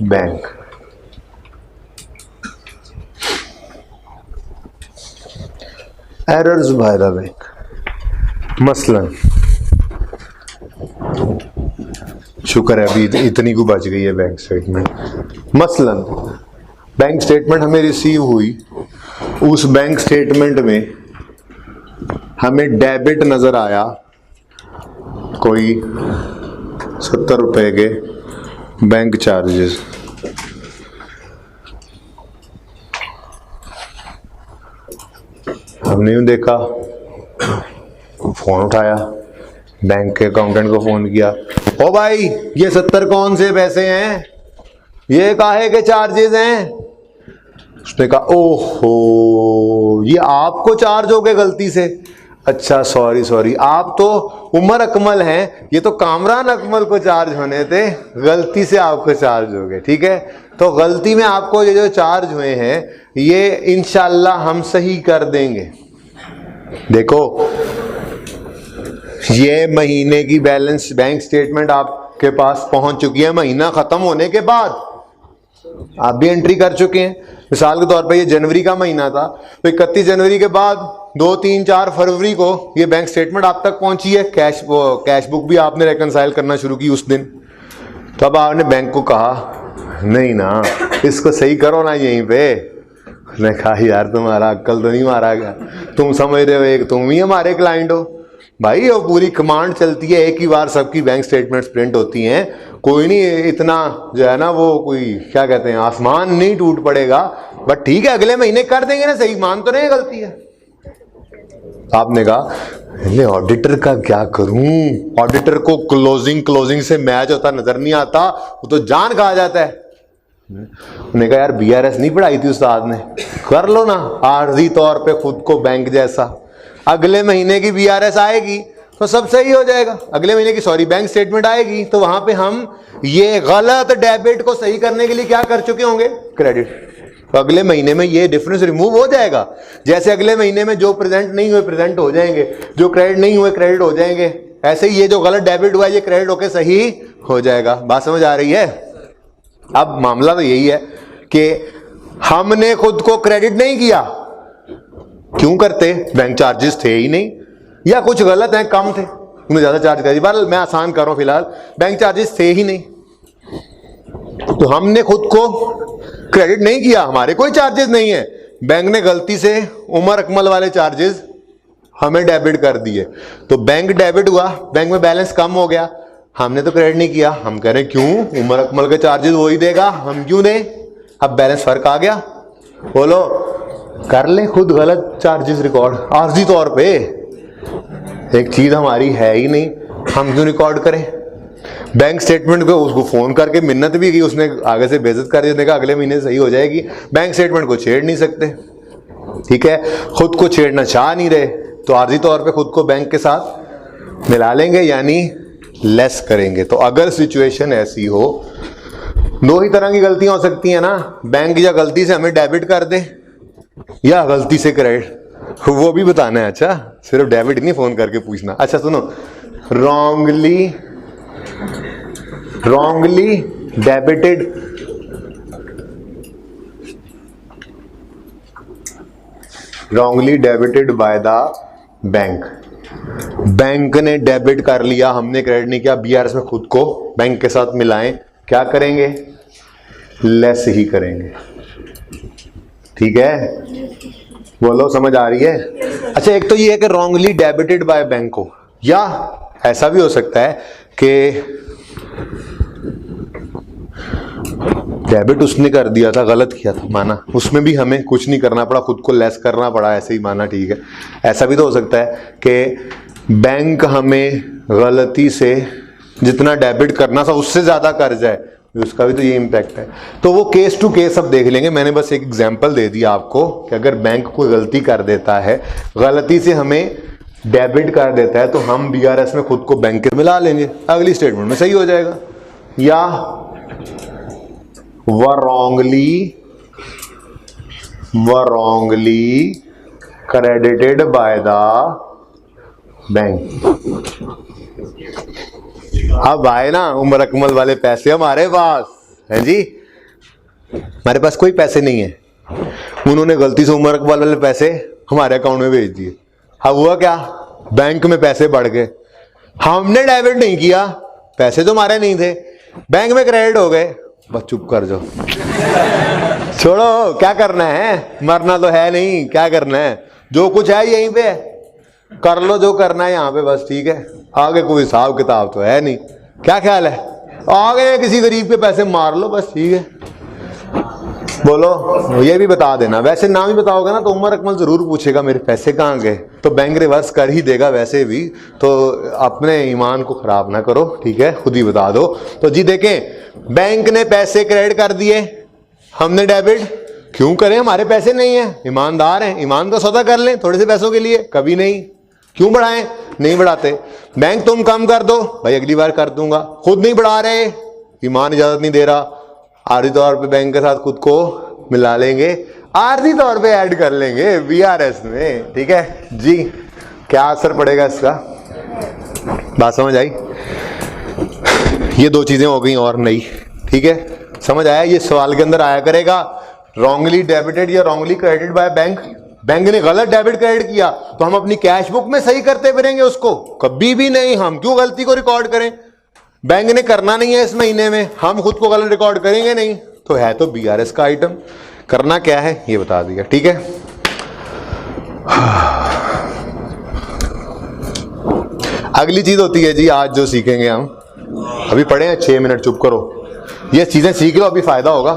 bank. Errors bye the bank, मसलन शुक्र है अभी इतनी को बच गई है बैंक स्टेटमेंट। मसलन बैंक स्टेटमेंट हमें रिसीव हुई, उस बैंक स्टेटमेंट में हमें डेबिट नजर आया कोई 70 रुपए के बैंक चार्जेस। हमने यूं देखा, फोन उठाया, बैंक के अकाउंटेंट को फोन किया, ओ भाई ये 70 कौन से पैसे हैं, ये काहे के चार्जेस हैं? उसने कहा ओहो ये आपको चार्ज हो गए गलती से। अच्छा सॉरी, आप तो उमर अकमल हैं, ये तो कामरान अकमल को चार्ज होने थे, गलती से आपको चार्ज हो गए। ठीक है, तो गलती में आपको ये जो चार्ज हुए हैं ये इंशाल्लाह हम सही कर देंगे। देखो ये महीने की बैलेंस बैंक स्टेटमेंट आपके पास पहुंच चुकी है, महीना खत्म होने के बाद आप भी एंट्री कर चुके हैं। मिसाल के तौर पे ये जनवरी का महीना था, तो 31 जनवरी के बाद 2, 3, 4 फरवरी को ये बैंक स्टेटमेंट आप तक पहुंची है। कैश बुक भी आपने रेकनसाइल करना शुरू की उस दिन। तो अब आपने बैंक को कहा नहीं ना, इसको सही करो ना यहीं पे। उसने कहा यार तुम्हारा अक्ल तो नहीं मारा गया, तुम समझ रहे हो एक तुम ही हमारे क्लाइंट हो। भाई वो पूरी कमांड चलती है, एक ही बार सबकी बैंक स्टेटमेंट्स प्रिंट होती हैं, कोई नहीं इतना जो है ना वो कोई क्या कहते हैं आसमान नहीं टूट पड़ेगा। बट ठीक है अगले महीने कर देंगे ना, सही मान तो नहीं गलती है। आपने कहा ऑडिटर का क्या करूं, ऑडिटर को क्लोजिंग से मैच होता नजर नहीं आता, वो तो जान खा जाता है। उन्होंने कहा यार बीआरएस नहीं पढ़ाई थी उस्ताद ने, कर लो ना आर्जी तौर पे खुद को बैंक जैसा, अगले महीने की बीआरएस आएगी तो सब सही हो जाएगा, अगले महीने की बैंक स्टेटमेंट आएगी तो वहां पे हम ये गलत डेबिट को सही करने के लिए क्या कर चुके होंगे, क्रेडिट। तो अगले महीने में ये डिफरेंस रिमूव हो जाएगा। जैसे अगले महीने में जो प्रेजेंट नहीं हुए प्रेजेंट हो जाएंगे, जो क्रेडिट नहीं हुए क्रेडिट हो जाएंगे, ऐसे ही ये जो गलत डेबिट हुआ ये क्रेडिट होके सही हो जाएगा। बात समझ आ रही है? अब मामला तो यही है कि हमने खुद को क्रेडिट नहीं किया, क्यों करते, बैंक चार्जेस थे ही नहीं या कुछ गलत है, कम थे, उन्हें ज्यादा चार्ज कर दी। बार मैं आसान कर रहा हूं, फिलहाल बैंक चार्जेस थे ही नहीं तो हमने खुद को क्रेडिट नहीं किया, हमारे कोई चार्जेस नहीं है, बैंक ने गलती से उमर अकमल वाले चार्जेस हमें डेबिट कर दिए, तो बैंक डेबिट हुआ, बैंक में बैलेंस कम हो गया, हमने तो क्रेडिट नहीं किया। हम कह रहे क्यों, उमर अकमल के चार्जेस वही देगा, हम क्यों दें, अब बैलेंस फर्क आ गया। बोलो, कर ले खुद गलत चार्जेस रिकॉर्ड आर्जी तौर पे, एक चीज हमारी है ही नहीं, हम क्यों रिकॉर्ड करें। बैंक स्टेटमेंट को उसको फोन करके मिन्नत भी की, उसने आगे से बेइज्जत कर दिया, देखा अगले महीने सही हो जाएगी। बैंक स्टेटमेंट को छेड़ नहीं सकते, ठीक है, खुद को छेड़ना चाह नहीं रहे तो आर्जी तौर पे खुद को बैंक के साथ मिला लेंगे, यानी लेस करेंगे। तो अगर सिचुएशन ऐसी हो, दो ही तरह की गलतियां हो सकती हैं ना, बैंक या गलती से हमें डेबिट कर दे या गलती से क्रेडिट, वो भी बताना है। अच्छा, सिर्फ डेबिट नहीं फोन करके पूछना। अच्छा सुनो, wrongly debited bye the bank, bank ने डेबिट कर लिया, हमने क्रेडिट नहीं किया, बीआरएस में खुद को बैंक के साथ मिलाएं, क्या करेंगे, लेस ही करेंगे, ठीक है। बोलो, समझ आ रही है? अच्छा, एक तो ये है कि रॉन्गली डेबिटेड बाय बैंक को, या ऐसा भी हो सकता है कि डेबिट उसने कर दिया था, गलत किया था, माना, उसमें भी हमें कुछ नहीं करना पड़ा, खुद को लेस करना पड़ा, ऐसे ही माना, ठीक है। ऐसा भी तो हो सकता है कि बैंक हमें गलती से जितना डेबिट करना था उससे ज्यादा कर जाए, उसका भी तो ये इम्पैक्ट है। तो वो केस टू केस अब देख लेंगे, मैंने बस एक एग्जांपल दे दिया आपको कि अगर बैंक कोई गलती कर देता है, गलती से हमें डेबिट कर देता है, तो हम बीआरएस में खुद को बैंक के मिला लेंगे, अगली स्टेटमेंट में सही हो जाएगा। या wrongly credited by the bank. अब आए ना उमर अकमल वाले पैसे हमारे पास, है जी, हमारे पास कोई पैसे नहीं है, उन्होंने गलती से उमर अकमल वाले पैसे हमारे अकाउंट में भेज दिए। अब हुआ क्या, बैंक में पैसे बढ़ गए, हमने डेबिट नहीं किया, पैसे तो हमारे नहीं थे, बैंक में क्रेडिट हो गए। बस चुप कर जाओ, छोड़ो, क्या करना है, मरना तो है नहीं, क्या करना है, जो कुछ है यहीं पे कर लो, जो करना है यहाँ पे, बस, ठीक है। आगे कोई हिसाब किताब तो है नहीं, क्या ख्याल है, आगे किसी गरीब के पैसे मार लो, बस, ठीक है। बोलो, ये भी बता देना, वैसे नाम ही बताओगे ना तो उमर अकमल जरूर पूछेगा मेरे पैसे कहाँ गए, तो बैंक रिवर्स कर ही देगा वैसे भी, तो अपने ईमान को खराब ना करो, ठीक है, खुद ही बता दो। तो जी देखें, बैंक ने पैसे क्रेडिट कर दिए, हमने डेबिट क्यों करें, हमारे पैसे नहीं है, ईमानदार हैं, ईमान का सौदा कर लें थोड़े से पैसों के लिए, कभी नहीं, क्यों बढ़ाएं, नहीं बढ़ाते। बैंक तुम कम कर दो, भाई अगली बार कर दूंगा, खुद नहीं बढ़ा रहे, ईमान इजाजत नहीं दे रहा, आर्जी तौर पे बैंक के साथ खुद को मिला लेंगे, आर्जी तौर पे ऐड कर लेंगे बीआरएस में, ठीक है जी। क्या असर पड़ेगा इसका, बात समझ आई? ये दो चीजें हो गई और नहीं, ठीक है, समझ आया? ये सवाल के अंदर आया करेगा, रॉन्गली डेबिटेड या wrongly credited by bank, bank ने गलत डेबिट क्रेडिट किया तो हम अपनी कैश बुक में सही करते फिरेंगे उसको, कभी भी नहीं, हम क्यों गलती को रिकॉर्ड करें, बैंक ने करना नहीं है इस महीने में, हम खुद को गलत रिकॉर्ड करेंगे नहीं, तो है तो बीआरएस का आइटम, करना क्या है ये बता दिया, ठीक है। अगली चीज होती है जी, आज जो सीखेंगे हम, अभी पढ़े हैं 6 मिनट, चुप करो, ये चीजें सीख लो, अभी फायदा होगा।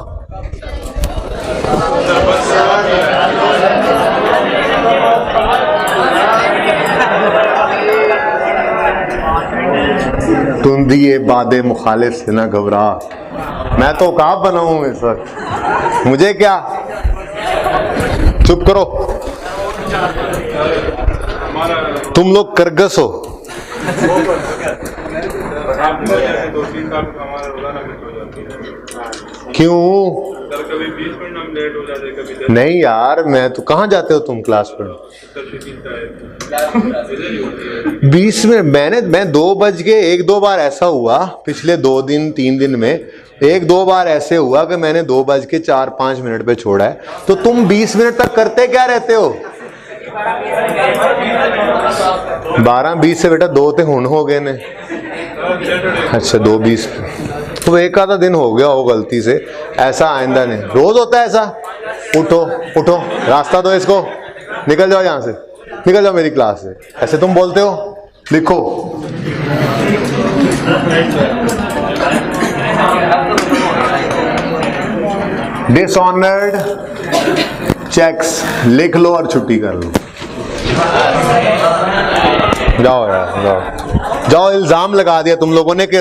तुम दिए बादे मुखालिफ से ना घबरा, मैं तो औकाफ बना हूं इस वक्त, मुझे क्या। चुप करो, तुम लोग करगस हो। क्यों? कभी 20 मिनट हम लेट हो जाते, कभी नहीं यार, मैं तो, कहाँ जाते हो तुम क्लास पर? 20 मिनट मैं 2 बज के 1-2 बार ऐसा हुआ पिछले 2-3 दिन में, 1-2 बार ऐसे हुआ कि मैंने 2:04-5 पे छोड़ा है। तो तुम 20 मिनट तक करते क्या रहते हो? 12:20 से बेटा 2 ते हुन हो गए ने। अच्छा 2:20, तो एक आधा दिन हो गया हो गलती से, ऐसा आइंदा नहीं। रोज होता है ऐसा? उठो उठो, रास्ता दो इसको, निकल जाओ यहाँ से, निकल जाओ मेरी क्लास से। ऐसे तुम बोलते हो? लिखो। डिसऑनर्ड चेक्स लिख लो और छुट्टी कर लो। जाओ यार, जाओ जाओ। इल्जाम लगा दिया तुम लोगों ने कि